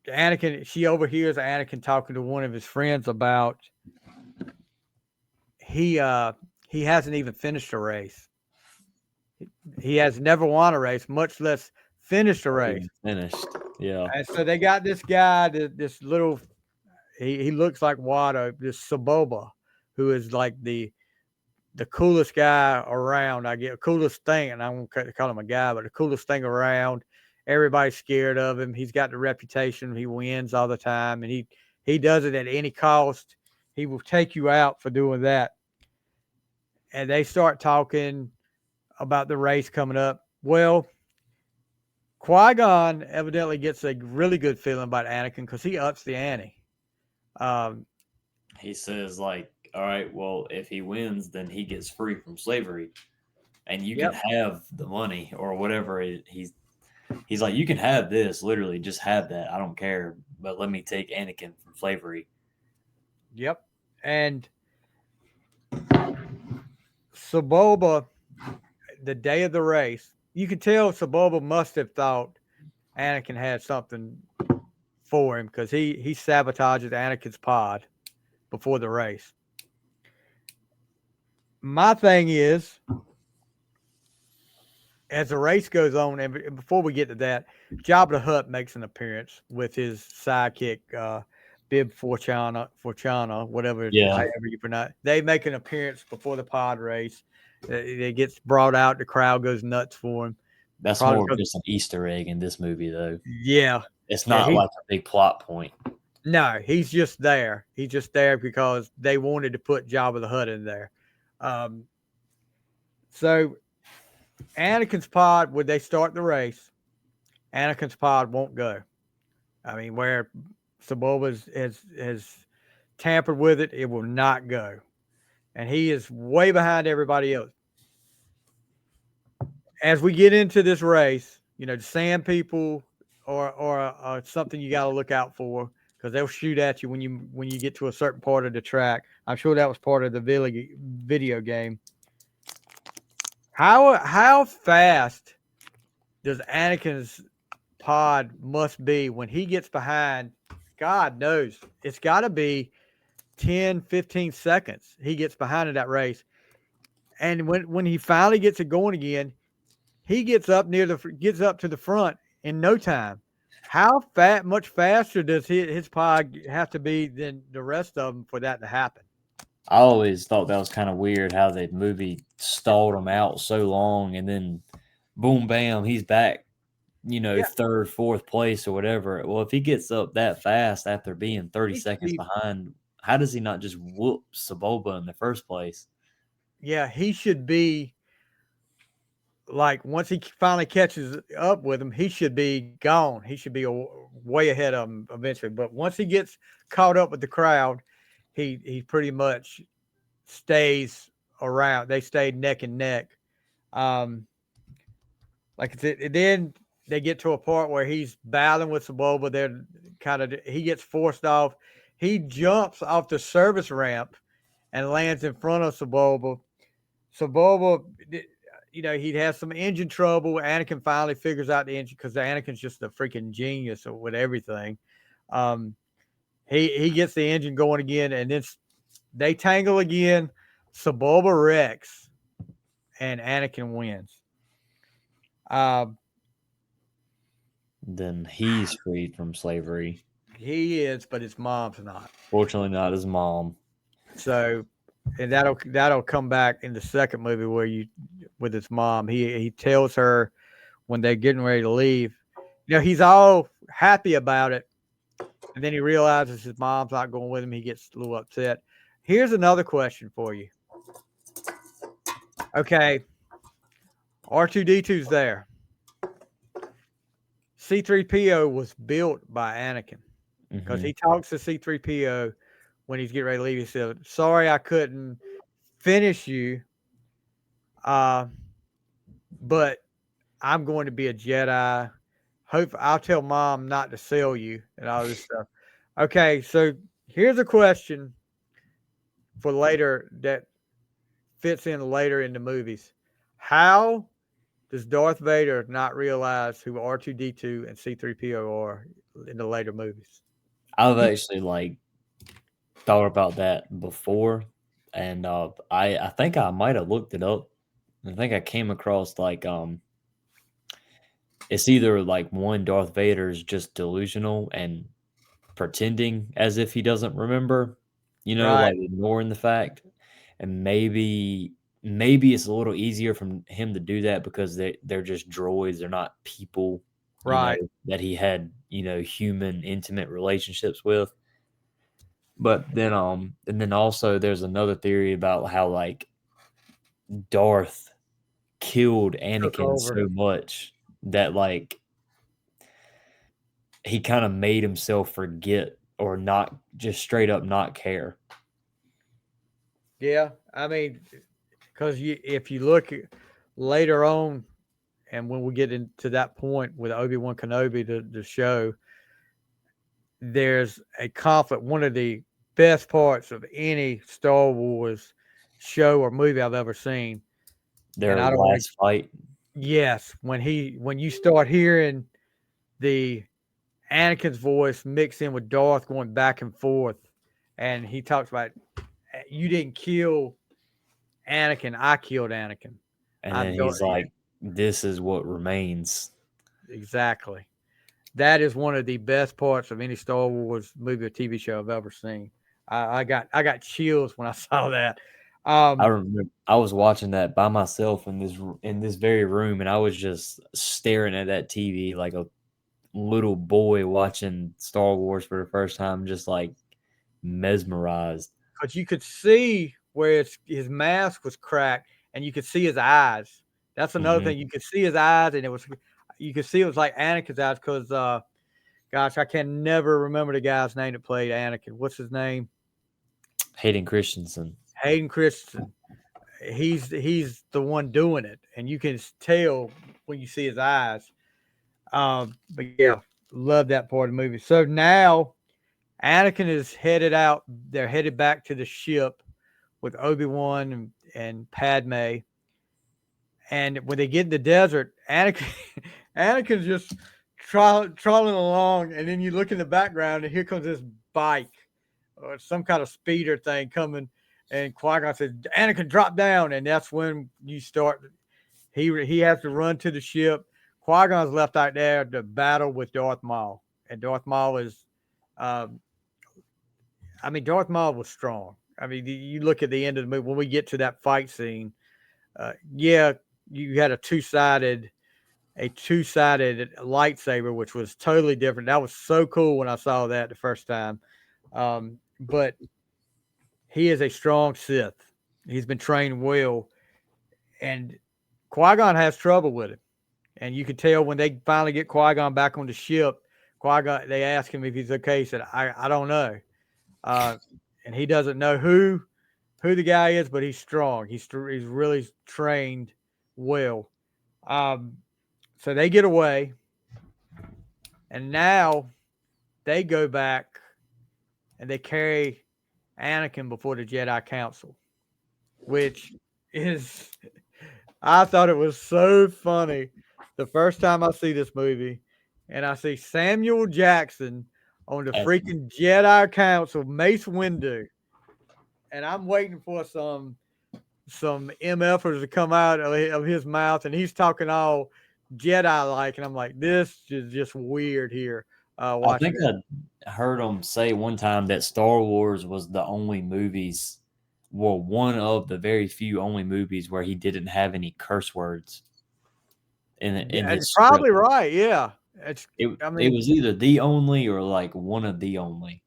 Speaker 3: Anakin, she overhears Anakin talking to one of his friends about he hasn't even finished a race. He has never won a race, much less finished a race.
Speaker 4: Finished. Yeah.
Speaker 3: And so they got this guy, this little, he looks like Watto, this Saboba, who is like the coolest guy around. I get coolest thing, and I won't call him a guy, but the coolest thing around. Everybody's scared of him. He's got the reputation. He wins all the time, and he does it at any cost. He will take you out for doing that. And they start talking about the race coming up. Well, Qui-Gon evidently gets a really good feeling about Anakin because he ups the ante.
Speaker 4: He says, like, all right, well, if he wins, then he gets free from slavery. And you
Speaker 3: Yep.
Speaker 4: can have the money or whatever. He's like, you can have this, literally, just have that. I don't care. But let me take Anakin from slavery.
Speaker 3: Yep. And Saboba, the day of the race, you could tell Saboba must have thought Anakin had something for him because he sabotages Anakin's pod before the race. My thing is, as the race goes on, and before we get to that, Jabba the Hutt makes an appearance with his sidekick, Bib Fortuna, whatever, however you pronounce it. They make an appearance before the pod race. It gets brought out. The crowd goes nuts for him.
Speaker 4: That's more of just an Easter egg in this movie, though.
Speaker 3: Yeah.
Speaker 4: It's not like a big plot point.
Speaker 3: No, he's just there. He's just there because they wanted to put Jabba the Hutt in there. So Anakin's pod, when they start the race, Anakin's pod won't go. I mean, where Saboba has tampered with it, it will not go. And he is way behind everybody else. As we get into this race, the sand people or something you got to look out for because they'll shoot at you when you get to a certain part of the track. I'm sure that was part of the video game. How fast does Anakin's pod must be when he gets behind? God knows. It's got to be 10, 15 seconds he gets behind in that race. And when he finally gets it going again, he gets up to the front in no time. How much faster does his pod have to be than the rest of them for that to happen?
Speaker 4: I always thought that was kind of weird how the movie stalled him out so long, and then boom, bam, he's back, third, fourth place or whatever. Well, if he gets up that fast after being 30 seconds behind, how does he not just whoop Saboba in the first place?
Speaker 3: Yeah, he should be like, once he finally catches up with him, he should be gone. He should be way ahead of him eventually. But once he gets caught up with the crowd, he pretty much stays around. They stayed neck and neck. Like I said, then they get to a part where he's battling with Saboba. He gets forced off. He jumps off the service ramp and lands in front of Saboba. Saboba, he'd have some engine trouble. Anakin finally figures out the engine because Anakin's just a freaking genius with everything. He gets the engine going again, and then they tangle again. Saboba wrecks, and Anakin wins.
Speaker 4: then he's freed from slavery.
Speaker 3: He is, but his mom's not.
Speaker 4: Fortunately, not his mom.
Speaker 3: So, and that'll come back in the second movie with his mom. He tells her when they're getting ready to leave. He's all happy about it, and then he realizes his mom's not going with him. He gets a little upset. Here's another question for you. Okay, R2D2's there. C3PO was built by Anakin because
Speaker 4: Mhm.
Speaker 3: he talks to C3PO when he's getting ready to leave. He said, "Sorry, I couldn't finish you, but I'm going to be a Jedi. Hope I'll tell Mom not to sell you and all this stuff." Okay, so here's a question for later that fits in later in the movies. How does Darth Vader not realize who R2D2 and C3PO are in the later movies?
Speaker 4: I've actually thought about that before, and I think I might have looked it up. I think I came across it's either like one Darth Vader's just delusional and pretending as if he doesn't remember,
Speaker 3: Right,
Speaker 4: like ignoring the fact, and maybe it's a little easier from him to do that because they're just droids, they're not people,
Speaker 3: right.
Speaker 4: that he had human intimate relationships with. But then and then also there's another theory about how Darth killed
Speaker 3: Took
Speaker 4: Anakin
Speaker 3: over.
Speaker 4: so much that he kind of made himself forget or not just straight up not care.
Speaker 3: Yeah, I mean, because if you look later on, and when we get into that point with Obi-Wan Kenobi, the show, there's a conflict. One of the best parts of any Star Wars show or movie I've ever seen, and
Speaker 4: Their
Speaker 3: I don't want to.
Speaker 4: last fight.
Speaker 3: Yes, when you start hearing the Anakin's voice mix in with Darth going back and forth, and he talks about you didn't kill Anakin, I killed Anakin.
Speaker 4: And
Speaker 3: I'm
Speaker 4: then
Speaker 3: Darth.
Speaker 4: he's like, "This is what remains."
Speaker 3: Exactly. That is one of the best parts of any Star Wars movie or TV show I've ever seen. I got chills when I saw that.
Speaker 4: I
Speaker 3: Um,
Speaker 4: remember I was watching that by myself in this very room, and I was just staring at that TV like a little boy watching Star Wars for the first time, just mesmerized.
Speaker 3: because you could see where his mask was cracked, and you could see his eyes. That's another
Speaker 4: Hmm.
Speaker 3: thing. You could see his eyes, and you could see it was like Anakin's eyes. Because gosh, I can never remember the guy's name that played Anakin. What's his name?
Speaker 4: Hayden Christensen.
Speaker 3: Hayden Christensen. He's the one doing it, and you can tell when you see his eyes. But yeah, love that part of the movie. So now Anakin is headed out. They're headed back to the ship with Obi-Wan and Padme. And when they get in the desert, Anakin's just trolling along, and then you look in the background, and here comes this bike or some kind of speeder thing coming. And Qui-Gon says, "Anakin, drop down," and that's when you start. He has to run to the ship. Qui-Gon's left out there to battle with Darth Maul, and Darth Maul is, um, I mean, Darth Maul was strong. I mean, you look at the end of the movie when we get to that fight scene. Yeah, you had a two-sided lightsaber, which was totally different. That was so cool when I saw that the first time. But he is a strong Sith. He's been trained well, and Qui-Gon has trouble with him. And you could tell when they finally get Qui-Gon back on the ship, Qui-Gon, they ask him if he's okay. He said, I don't know. Uh, and he doesn't know who the guy is, but he's strong. He's really trained well. Um, so they get away, and now they go back and they carry Anakin before the Jedi Council, which is I thought it was so funny the first time I see this movie, and I see Samuel Jackson on the
Speaker 4: As
Speaker 3: freaking Jedi Council, Mace Windu, and I'm waiting for some MFers to come out of his mouth, and he's talking all Jedi like, and I'm like, this is just weird here.
Speaker 4: I
Speaker 3: Watching
Speaker 4: think
Speaker 3: it.
Speaker 4: I heard him say one time that Star Wars was the only movies, well, one of the very few only movies where he didn't have any curse words in
Speaker 3: It's
Speaker 4: his script.
Speaker 3: probably right. Yeah, it's. I
Speaker 4: It
Speaker 3: mean,
Speaker 4: was either the only or like one of the only.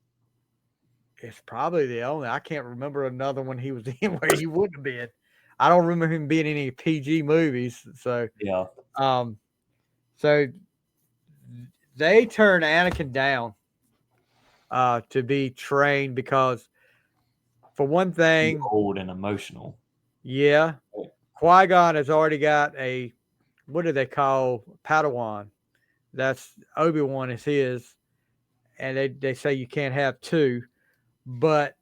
Speaker 3: it's probably the only. I can't remember another one he was in where he wouldn't have been. I don't remember him being in any PG movies. So,
Speaker 4: Yeah.
Speaker 3: um, so they turned Anakin down to be trained because, for one
Speaker 4: Too
Speaker 3: thing,
Speaker 4: old and emotional.
Speaker 3: yeah, Qui-Gon has already got a, what do they call Padawan? That's Obi-Wan is his, and they say you can't have two, but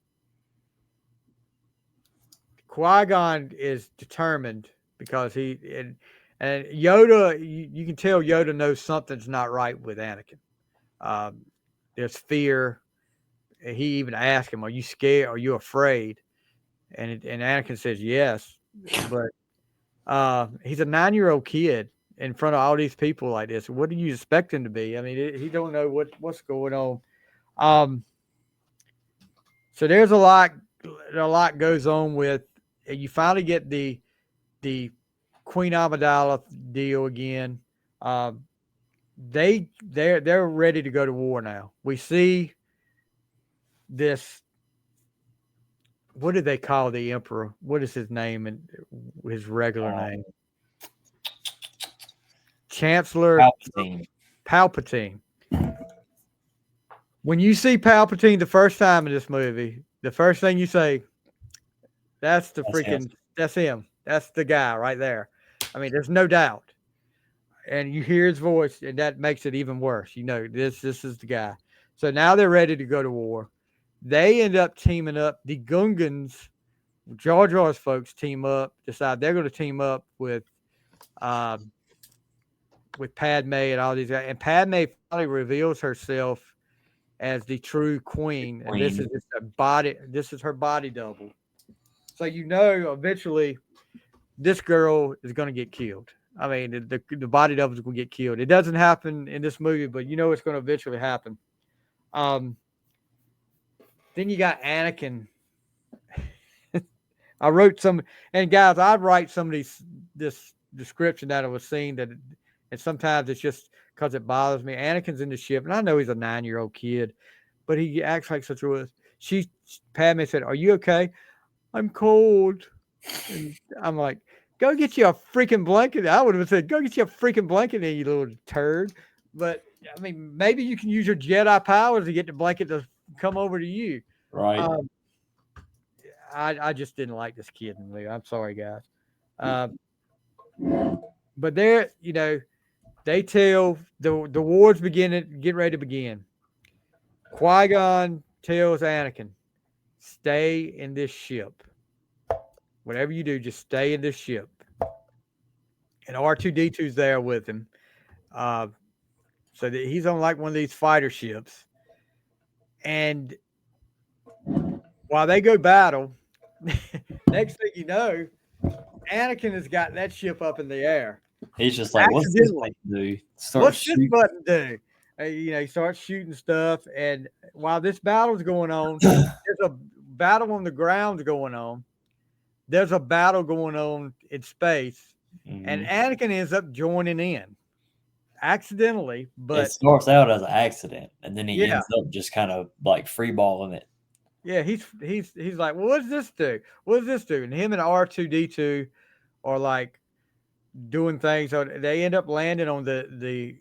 Speaker 3: Qui-Gon is determined because and Yoda, you can tell Yoda knows something's not right with Anakin. Um, there's fear. He even asked him, "Are you scared? Are you afraid?" And Anakin says yes, but he's a 9-year-old kid in front of all these people like this. What do you expect him to be? I mean, he don't know what's going on. Um, so there's a lot goes on with. You finally get the Queen Amidala deal again. Um, they're ready to go to war now. We see this. What do they call the emperor? What is his name and his regular name? Chancellor
Speaker 4: Palpatine.
Speaker 3: Palpatine. When you see Palpatine the first time in this movie, the first thing you say, that's the
Speaker 4: That's him.
Speaker 3: freaking, that's him. That's the guy right there. I mean, there's no doubt. And you hear his voice, and that makes it even worse. You know, this is the guy. So now they're ready to go to war. They end up teaming up. The Gungans, Jar Jar's folks, team up. Decide they're going to team up um, with Padme and all these guys. And Padme finally reveals herself as the true queen, and this is
Speaker 4: Queen.
Speaker 3: just a body. This is her body double. So you know, eventually, this girl is going to get killed. I mean, the body double is going to get killed. It doesn't happen in this movie, but you know it's going to eventually happen. Um, then you got Anakin. I wrote some, and guys, I'd write some of this description that I was seeing that, and sometimes it's just because it bothers me. Anakin's in the ship, and I know he's a 9-year-old kid, but he acts like such a. Padme said, "Are you okay?" "I'm cold." And I'm like, "Go get you a freaking blanket." I would have said, "Go get you a freaking blanket, then, you little turd." But I mean, maybe you can use your Jedi powers to get the blanket to come over to you.
Speaker 4: Right.
Speaker 3: I just didn't like this kid in the movie. I'm sorry, guys. But they're, they tell the wars get ready to begin. Qui-Gon tells Anakin, "Stay in this ship. Whatever you do, just stay in this ship." And R2D2's there with him. So that he's on like one of these fighter ships. And while they go battle, next thing you know, Anakin has got that ship up in the air.
Speaker 4: He's just like, what's this button do?
Speaker 3: What's this button do? He starts shooting stuff. And while this battle's going on, there's a battle on the ground going on. There's a battle going on in space.
Speaker 4: Mm-hmm.
Speaker 3: And Anakin ends up joining in accidentally, but
Speaker 4: it starts out as an accident, and then he
Speaker 3: Yeah.
Speaker 4: ends up just kind of like freeballing it.
Speaker 3: yeah, he's like, "Well, what does this do? What does this do?" And him and R2D2 are like doing things. So they end up landing on the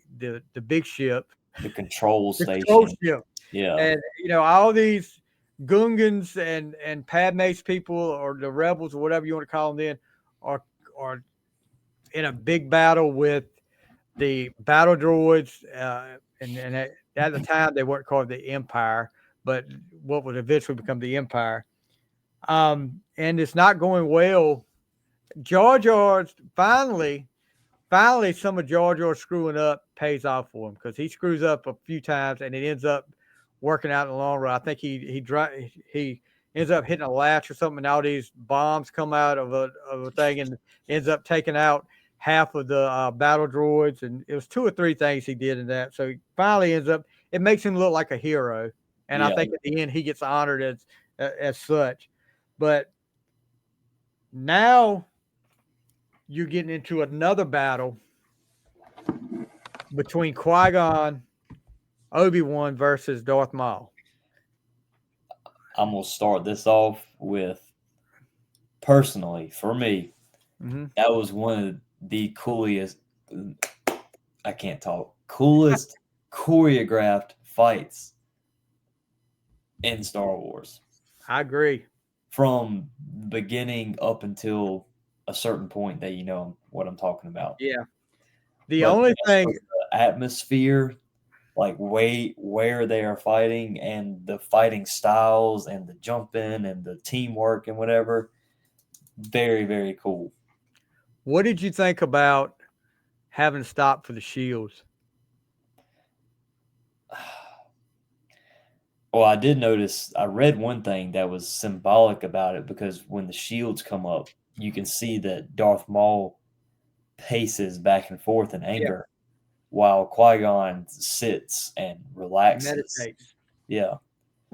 Speaker 3: big ship,
Speaker 4: The control
Speaker 3: the
Speaker 4: station.
Speaker 3: control ship,
Speaker 4: Yeah.
Speaker 3: and all these Gungans and Padme's people, or the rebels, or whatever you want to call them, then are in a big battle with the battle droids, and at the time they weren't called the Empire, but what would eventually become the Empire. And it's not going well. Jar Jar's finally some of Jar Jar screwing up pays off for him, because he screws up a few times and it ends up working out in the long run. I think he ends up hitting a latch or something, and all these bombs come out of a thing and ends up taking out half of the battle droids, and it was 2 or 3 things he did in that. So he finally ends up. It makes him look like a hero, and I
Speaker 4: Yeah.
Speaker 3: think at the end he gets honored as such. But now you're getting into another battle between Qui-Gon, Obi-Wan versus Darth Maul.
Speaker 4: I'm gonna start this off with personally for me.
Speaker 3: Mm-hmm.
Speaker 4: That was one of the coolest. I can't talk. Coolest choreographed fights in Star Wars
Speaker 3: I agree.
Speaker 4: from the beginning up until a certain point that you know what I'm talking about.
Speaker 3: Yeah. The
Speaker 4: But
Speaker 3: only
Speaker 4: as
Speaker 3: thing,
Speaker 4: for the atmosphere, like where they are fighting and the fighting styles and the jumping and the teamwork and whatever, very, very cool.
Speaker 3: what did you think about having stopped for the shields?
Speaker 4: Well, I did notice, I read one thing that was symbolic about it because when the shields come up, you can see that Darth Maul paces back and forth in
Speaker 3: Yeah.
Speaker 4: anger while Qui-Gon sits and relaxes.
Speaker 3: Meditates.
Speaker 4: Yeah.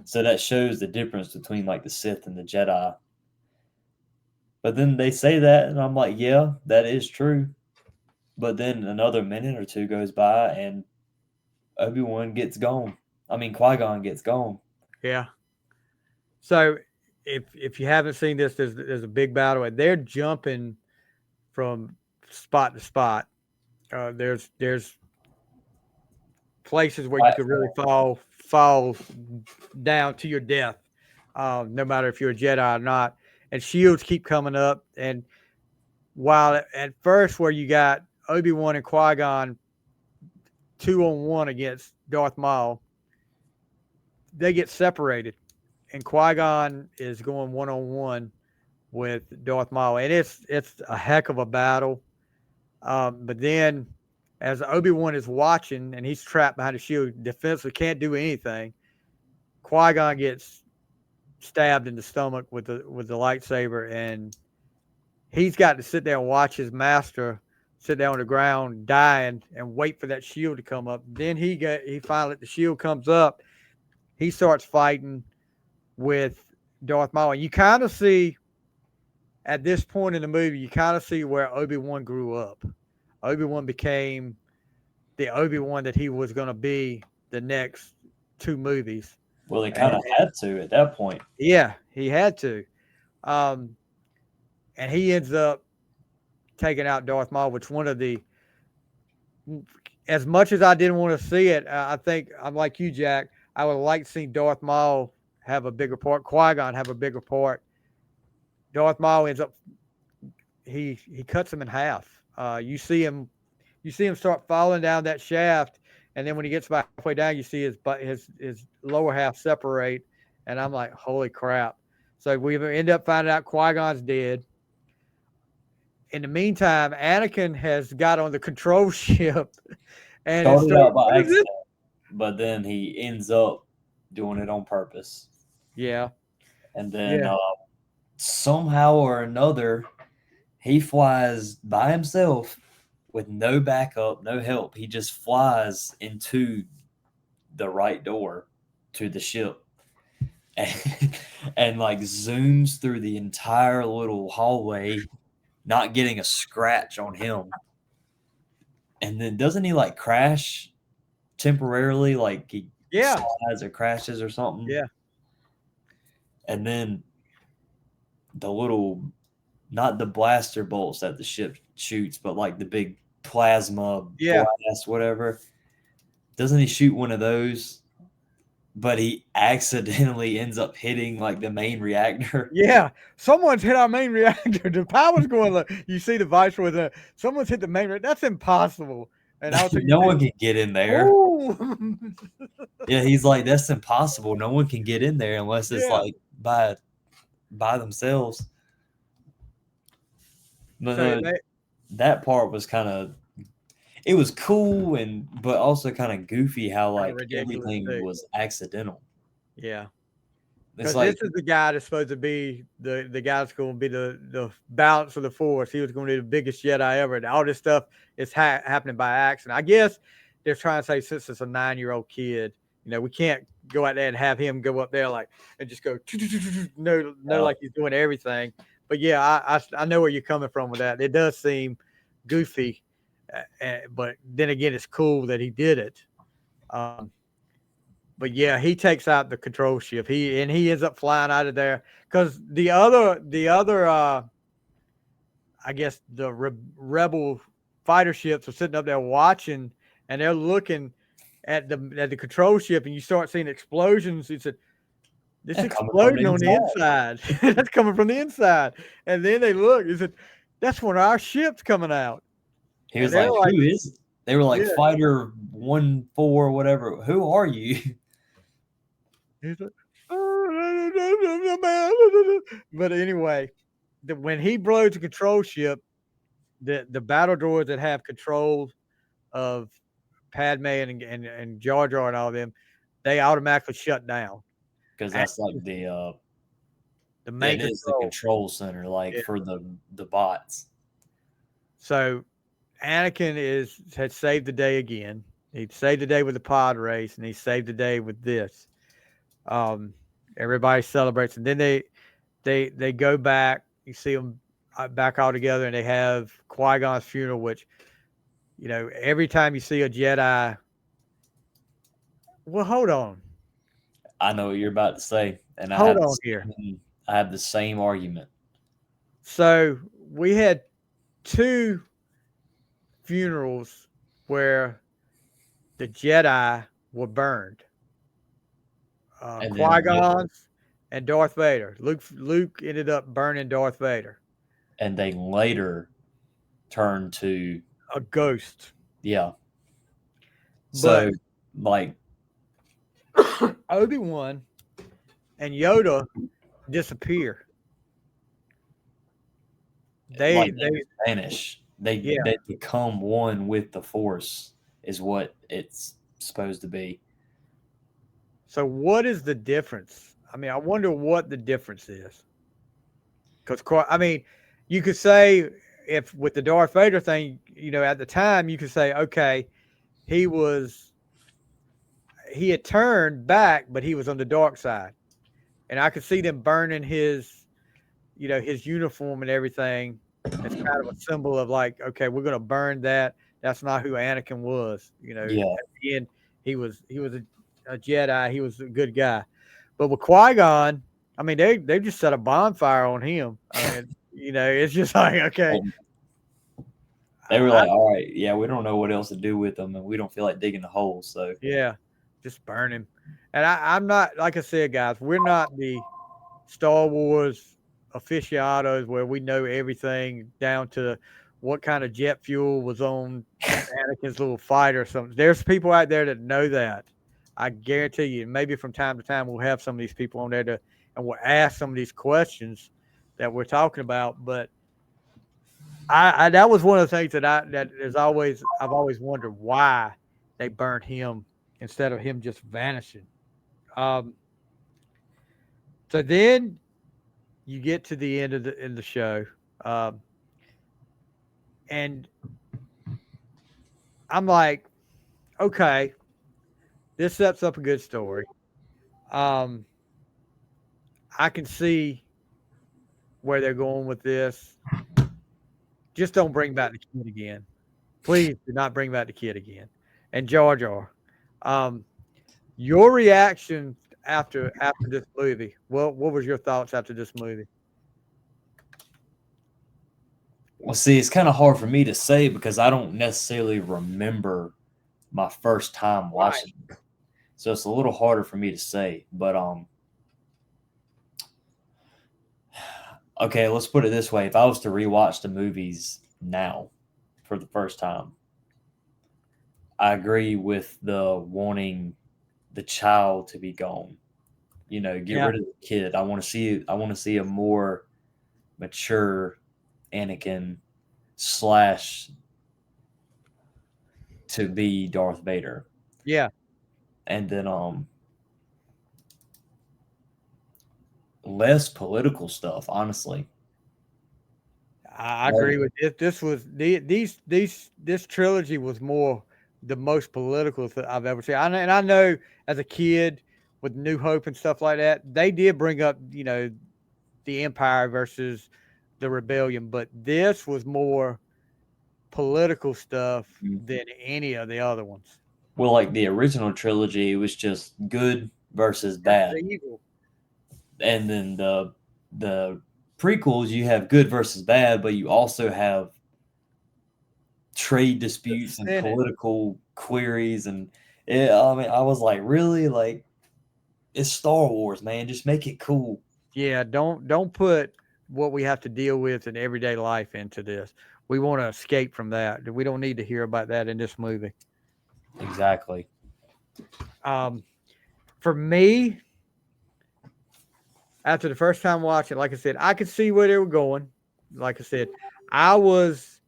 Speaker 4: So that shows the difference between like the Sith and the Jedi. But then they say that, and I'm like, yeah, that is true. But then another minute or two goes by, and Obi-Wan gets gone. I mean, Qui-Gon gets gone.
Speaker 3: Yeah. So if you haven't seen this, there's a big battle, and they're jumping from spot to spot. There's places where you could really fall down to your death, no matter if you're a Jedi or not. And shields keep coming up. And while at first where you got Obi-Wan and Qui-Gon 2-on-1 against Darth Maul, they get separated, and Qui-Gon is going 1-on-1 with Darth Maul, and it's a heck of a battle. But then, as Obi-Wan is watching and he's trapped behind a shield, defensively can't do anything. Qui-Gon gets stabbed in the stomach with the lightsaber, and he's got to sit there and watch his master sit down on the ground dying and wait for that shield to come up. Then he finally, the shield comes up. He starts fighting with Darth Maul, and you kind of see at this point in the movie, you kind of see where Obi-Wan grew up. Obi-Wan became the Obi-Wan that he was going to be the next 2 movies.
Speaker 4: Well, they kind of had to at that point.
Speaker 3: Yeah, he had to. And he ends up taking out Darth Maul, which one of the, as much as I didn't want to see it, I think I'm like you, Jack. I would like to see Darth Maul have a bigger part, Qui-Gon have a bigger part. Darth Maul ends up, he cuts him in half. You see him start falling down that shaft, and then when he gets about halfway down, you see his lower half separate, and I'm like, holy crap! So we end up finding out Qui-Gon's dead. In the meantime, Anakin has got on the control ship, and
Speaker 4: Started out by accident, but then he ends up doing it on purpose.
Speaker 3: Yeah,
Speaker 4: And then somehow or another, he flies by himself with no backup, no help. He just flies into the right door to the ship and like zooms through the entire little hallway, not getting a scratch on him. And then doesn't he like crash temporarily? Like he slides or crashes or something?
Speaker 3: Yeah.
Speaker 4: And then the little, not the blaster bolts that the ship shoots, but like the big plasma blast, whatever. Doesn't he shoot one of those? But he accidentally ends up hitting like the main reactor.
Speaker 3: Yeah, someone's hit our main reactor. The power's going low. You see the viceroy there. Someone's hit the main reactor. That's impossible. And I was
Speaker 4: No one can get in there. Yeah, he's like, that's impossible. No one can get in there unless it's like by themselves. But
Speaker 3: So
Speaker 4: that part was kind of, it was cool but also kind of goofy how like everything was accidental.
Speaker 3: Yeah. Because
Speaker 4: like
Speaker 3: this is the guy that's supposed to be the guy that's going to be the balance of the force. He was going to be the biggest Jedi ever. And all this stuff is happening by accident. I guess they're trying to say since it's a 9-year-old kid, we can't go out there and have him go up there and just go no, like he's doing everything. But yeah, I know where you're coming from with that. It does seem goofy, but then again, it's cool that he did it. But yeah, he takes out the control ship. He ends up flying out of there because the other I guess the rebel fighter ships are sitting up there watching, and they're looking at the control ship, and you start seeing explosions. He said, "This exploding on the inside. That's coming from the inside." And then they look. He said, "That's one of our ships coming out."
Speaker 4: He was like, "Who is it?" They were like, "Fighter 1-4, whatever. Who are you?"
Speaker 3: He's like, but anyway, when he blows the control ship, the battle droids that have control of Padme and Jar Jar and all of them, they automatically shut down.
Speaker 4: Because that's like the
Speaker 3: main
Speaker 4: control. Is the control center, for the bots. So
Speaker 3: Anakin had saved the day again. He saved the day with the pod race, and he saved the day with this. Everybody celebrates, and then they go back. You see them back all together, and they have Qui-Gon's funeral, which, every time you see a Jedi. Well, hold on.
Speaker 4: I know what you're about to say, and
Speaker 3: I
Speaker 4: have the same argument.
Speaker 3: So we had 2 funerals where the Jedi were burned. Qui-Gon's and Darth Vader. Luke ended up burning Darth Vader.
Speaker 4: And they later turned to
Speaker 3: a ghost.
Speaker 4: Yeah. So,
Speaker 3: Obi-Wan and Yoda disappear. They
Speaker 4: vanish. They become one with the Force, is what it's supposed to be.
Speaker 3: So what is the difference? I mean, I wonder what the difference is. Because, you could say, if with the Darth Vader thing, at the time, you could say, okay, he had turned back, but he was on the dark side. And I could see them burning his uniform and everything. It's kind of a symbol of okay, we're going to burn that. That's not who Anakin was. At the end, he was a Jedi. He was a good guy. But with Qui-Gon, they just set a bonfire on him. It's just okay.
Speaker 4: They were like, all right, yeah, we don't know what else to do with them, and we don't feel like digging the hole. So
Speaker 3: yeah, just burn him. And I'm not, like I said, guys, we're not the Star Wars aficionados where we know everything down to what kind of jet fuel was on Anakin's little fighter or something. There's people out there that know that. I guarantee you. Maybe from time to time we'll have some of these people on there and we'll ask some of these questions that we're talking about. But I that was one of the things that I've always wondered why they burnt him instead of him just vanishing. So then you get to the end of the show, and I'm like, okay, this sets up a good story. I can see where they're going with this. Just don't bring back the kid again. Please do not bring back the kid again. And Jar Jar, your reaction after this movie? What was your thoughts after this movie?
Speaker 4: Well, see, it's kind of hard for me to say because I don't necessarily remember my first time watching it. So it's a little harder for me to say. But okay, let's put it this way. If I was to rewatch the movies now for the first time, I agree with the wanting the child to be gone. Get rid of the kid. I want to see a more mature Anakin / to be Darth Vader.
Speaker 3: Yeah.
Speaker 4: And then less political stuff, honestly.
Speaker 3: I agree with this. This trilogy was more the most political I've ever seen. And I know as a kid with New Hope and stuff like that, they did bring up the Empire versus the Rebellion, but this was more political stuff than any of the other ones.
Speaker 4: Well, like the original trilogy, it was just good versus
Speaker 3: Versus
Speaker 4: bad,
Speaker 3: evil.
Speaker 4: and then the prequels, you have good versus bad, but you also have trade
Speaker 3: The
Speaker 4: disputes and
Speaker 3: Senate.
Speaker 4: political queries, and I mean, I was like, really, like it's Star Wars, man, just make it cool.
Speaker 3: Yeah, don't put what we have to deal with in everyday life into this. We want to escape from that. We don't need to hear about that in this movie.
Speaker 4: Exactly.
Speaker 3: For me, after the first time watching, like I said, I could see where they were going. Like I said, I was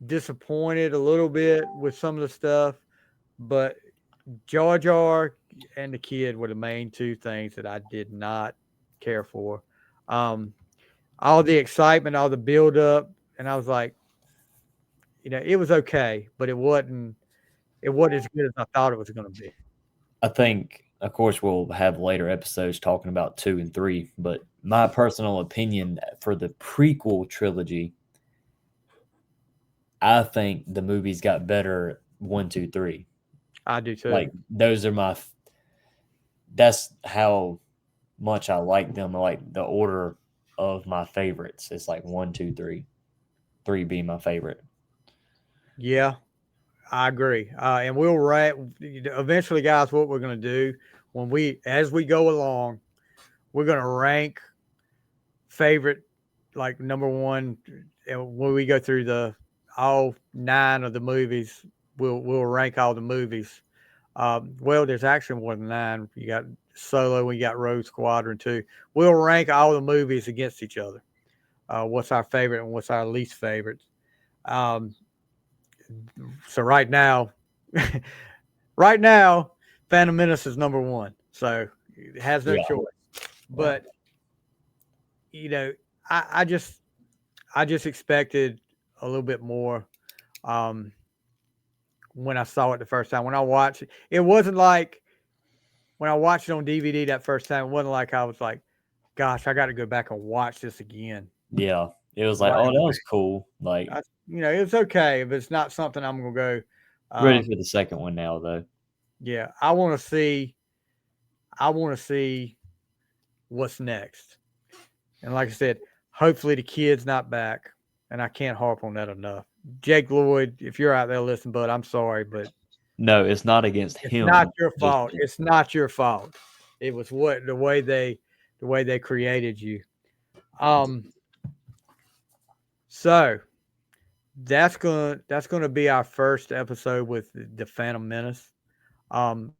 Speaker 3: disappointed a little bit with some of the stuff, but Jar Jar and the kid were the main two things that I did not care for. Um, all the excitement, all the build up, and I was like, it was okay, but it wasn't as good as I thought it was going to be.
Speaker 4: I think, of course, we'll have later episodes talking about 2 and 3, but my personal opinion for the prequel trilogy, I think the movies got better 1, 2, 3.
Speaker 3: I do too.
Speaker 4: Like those are that's how much I like them. Like the order of my favorites. It's like 1, 2, 3. 3 being my favorite.
Speaker 3: Yeah, I agree. And we'll eventually, guys. What we're going to do as we go along, we're going to rank favorite, like number one. And when we go through all 9 of the movies, we'll rank all the movies. Well, there's actually more than 9. You got Solo, we got Rogue Squadron too. We'll rank all the movies against each other. What's our favorite and what's our least favorite? Um, so right now, Phantom Menace is number 1. So it has no
Speaker 4: Yeah.
Speaker 3: choice. But I just expected a little bit more. When I saw it the first time, when I watched it, it wasn't like when I watched it on DVD that first time. It wasn't like I was like, "Gosh, I got to go back and watch this again."
Speaker 4: Yeah. It was like,
Speaker 3: Right
Speaker 4: oh, that
Speaker 3: away.
Speaker 4: was cool. Like
Speaker 3: It's okay if it's not something I'm gonna go.
Speaker 4: ready for the second one now, though.
Speaker 3: Yeah, I want to see. I want to see what's next. And like I said, hopefully the kid's not back. And I can't harp on that enough. Jake Lloyd, if you're out there listening, bud, I'm sorry, but
Speaker 4: No, it's not against
Speaker 3: it's
Speaker 4: him.
Speaker 3: not your
Speaker 4: Just
Speaker 3: fault. It's not your fault. It was the way they created you. So that's gonna be our first episode with the Phantom Menace.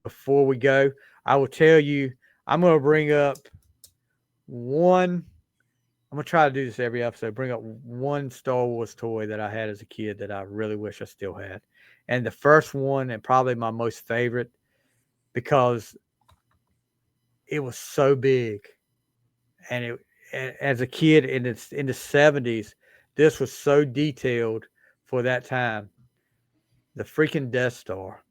Speaker 3: Before we go, I will tell you I'm gonna bring up one. I'm gonna try to do this every episode. Bring up one Star Wars toy that I had as a kid that I really wish I still had. And the first one, and probably my most favorite, because it was so big, and as a kid in the '70s, this was so detailed for that time. The freaking Death Star.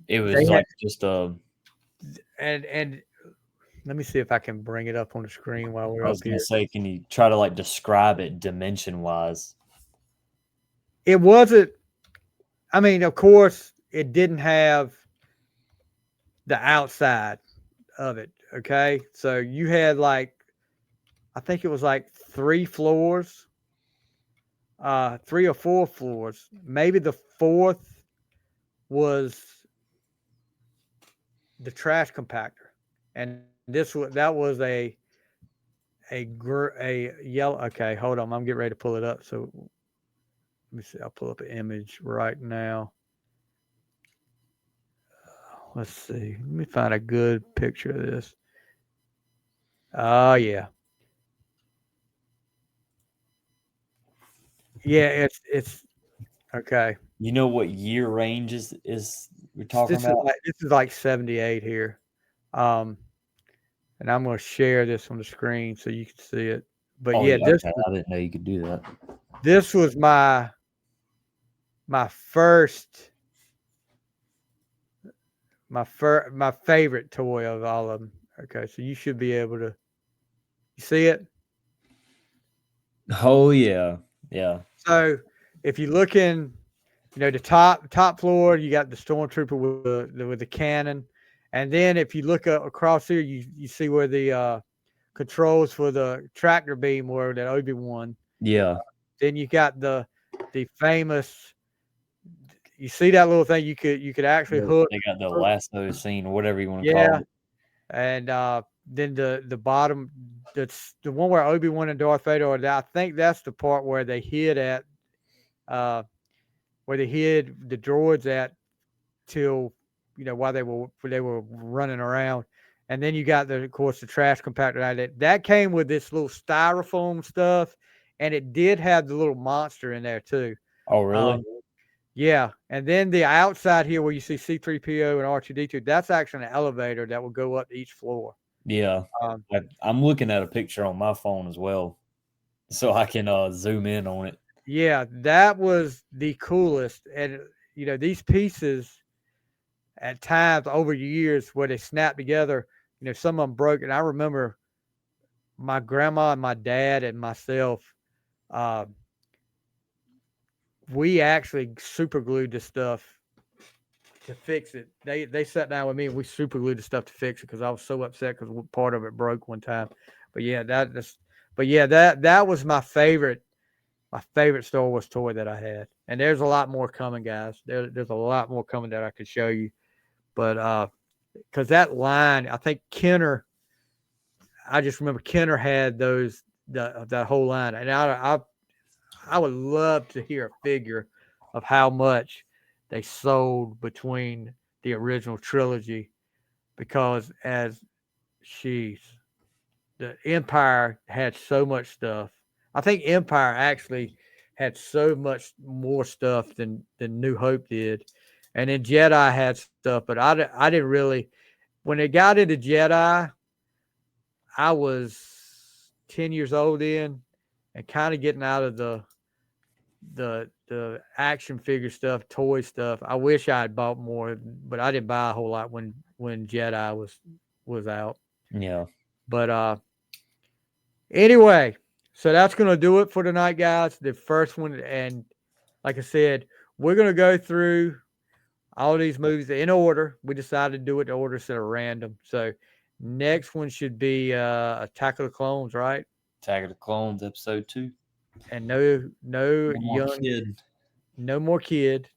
Speaker 4: it
Speaker 3: They
Speaker 4: was
Speaker 3: had,
Speaker 4: like just
Speaker 3: and let me see if I can bring it up on the screen while we're
Speaker 4: I
Speaker 3: up
Speaker 4: was gonna
Speaker 3: here.
Speaker 4: say, can you try to like describe it dimension wise?
Speaker 3: It wasn't. I mean, of course, it didn't have the outside of it. Okay, so you had I think it was like 3 floors, 3 or 4 floors. Maybe the fourth was the trash compactor, and that was a yellow. Okay, hold on, I'm getting ready to pull it up. So let me see. I'll pull up an image right now. Let's see. Let me find a good picture of this. Oh yeah, yeah. It's okay.
Speaker 4: You know what year range is we're talking
Speaker 3: This is
Speaker 4: about?
Speaker 3: like 78 here. Um, and I'm going to share this on the screen so you can see it. But
Speaker 4: Oh
Speaker 3: yeah,
Speaker 4: yeah, okay. I didn't know you could do that.
Speaker 3: this was my first my favorite toy of all of them. Okay, so you should be able to see it.
Speaker 4: Oh yeah, yeah,
Speaker 3: So if you look in, the top floor, you got the stormtrooper with the cannon, and then if you look across here, you see where the controls for the tractor beam were that Obi-Wan.
Speaker 4: yeah.
Speaker 3: Then you got the famous. You see that little thing? You could actually hook.
Speaker 4: They got the lasso scene, or whatever you want to
Speaker 3: Yeah,
Speaker 4: call it.
Speaker 3: and then the bottom, that's the one where Obi-Wan and Darth Vader are. I think that's the part where they hid at, where they hid the droids at till while they were running around. And then you got of course the trash compactor that came with this little styrofoam stuff, and it did have the little monster in there too.
Speaker 4: Oh really?
Speaker 3: Yeah, and then the outside here where you see C3PO and R2D2, that's actually an elevator that will go up to each floor.
Speaker 4: Yeah.
Speaker 3: Um,
Speaker 4: I'm looking at a picture on my phone as well, so I can zoom in on it.
Speaker 3: yeah, that was the coolest. And these pieces at times over years where they snap together, some of them broke. And I remember my grandma and my dad and myself, uh, we actually super glued this stuff to fix it. They sat down with me and we super glued the stuff to fix it because I was so upset because part of it broke one time. But yeah, that was my favorite Star Wars toy that I had. And there's a lot more coming, guys. There's a lot more coming that I could show you. But because that line, I think Kenner, I just remember Kenner had that whole line, and I would love to hear a figure of how much they sold between the original trilogy, because she's the Empire had so much stuff. I think Empire actually had so much more stuff than New Hope did, and then Jedi had stuff, but I didn't really. When it got into Jedi, I was 10 years old then, and kind of getting out of the action figure stuff, toy stuff. I wish I had bought more, but I didn't buy a whole lot when Jedi was out.
Speaker 4: Yeah.
Speaker 3: But anyway, so that's gonna do it for tonight, guys. The first one, and like I said, we're gonna go through all these movies in order. We decided to do it in order instead of random. So next one should be Attack of the Clones, right?
Speaker 4: Attack of the Clones, episode 2.
Speaker 3: And no
Speaker 4: No more
Speaker 3: young,
Speaker 4: kid.
Speaker 3: no more kid,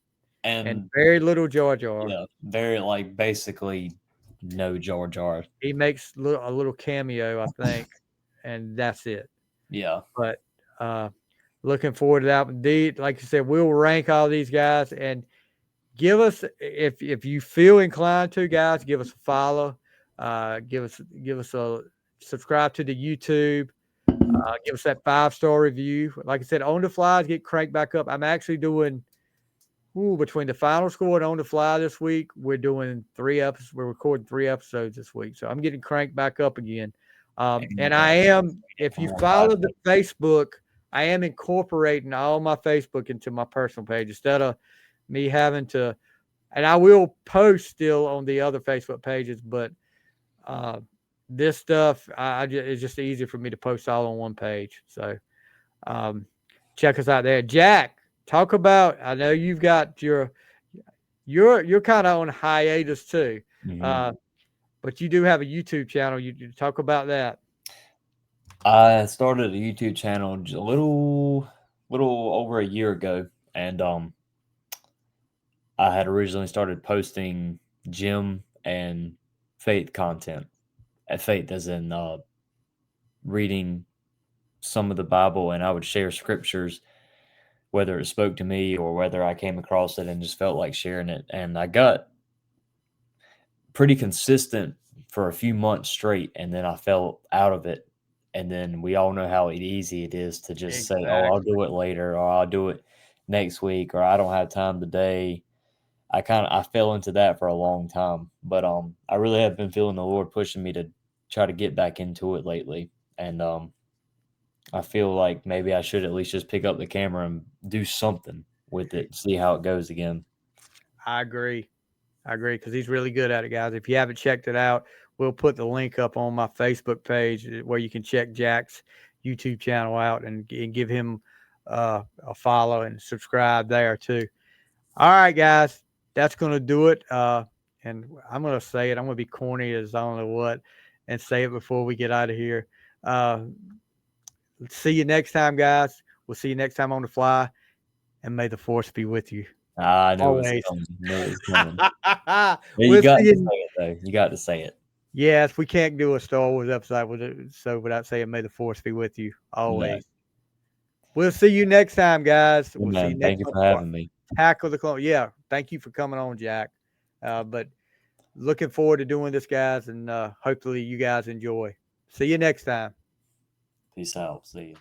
Speaker 3: and
Speaker 4: And
Speaker 3: very little Jar Jar.
Speaker 4: yeah, very basically no Jar Jar.
Speaker 3: He makes a little cameo, I think, and that's it.
Speaker 4: Yeah.
Speaker 3: But looking forward to that. Indeed, like you said, we'll rank all these guys and give us, if you feel inclined to, guys, give us a follow. Give us a subscribe to the YouTube. Give us that 5-star review. Like I said, On The Flythe get cranked back up. I'm actually doing between the final score and On The Flythe this week. We're doing 3 episodes. We're recording 3 episodes this week, so I'm getting cranked back up again. And I am, if you follow the Facebook, I am incorporating all my Facebook into my personal page instead of me having to. And I will post still on the other Facebook pages, but this stuff, it's just easier for me to post all on one page. So check us out there. Jack, talk about. I know you've got you're kind of on hiatus too, but you do have a YouTube channel. You talk about that.
Speaker 4: I started a YouTube channel a little over a year ago, and I had originally started posting gym and faith content. Faith as in reading some of the Bible, and I would share scriptures, whether it spoke to me or whether I came across it and just felt like sharing it. And I got pretty consistent for a few months straight, and then I fell out of it. And then we all know how easy it is to just say, "Oh, I'll do it later," or "I'll do it next week," or "I don't have time today." I fell into that for a long time, but I really have been feeling the Lord pushing me to try to get back into it lately, and I feel like maybe I should at least just pick up the camera and do something with it, see how it goes again.
Speaker 3: I agree. Because he's really good at it, guys. If you haven't checked it out, we'll put the link up on my Facebook page where you can check Jack's YouTube channel out and give him a follow and subscribe there too. All right, guys, that's going to do it. And I'm going to say it. I'm going to be corny as I don't know what and say it before we get out of here. See you next time, guys. We'll see you next time on The Fly. And may the force be with you.
Speaker 4: I knew
Speaker 3: Always.
Speaker 4: it was coming. Knew it was coming. Yeah,
Speaker 3: We'll
Speaker 4: you got
Speaker 3: see
Speaker 4: to
Speaker 3: you.
Speaker 4: say it, though. You got to say it.
Speaker 3: Yes, we can't do a Star Wars episode without saying may the force be with you always.
Speaker 4: No.
Speaker 3: We'll see you next time, guys.
Speaker 4: Hey,
Speaker 3: We'll see you
Speaker 4: man,
Speaker 3: next
Speaker 4: thank you
Speaker 3: time.
Speaker 4: for having me.
Speaker 3: Tackle the clone. Yeah, thank you for coming on, Jack. But looking forward to doing this, guys, and hopefully you guys enjoy. See you next time.
Speaker 4: Peace out. See you.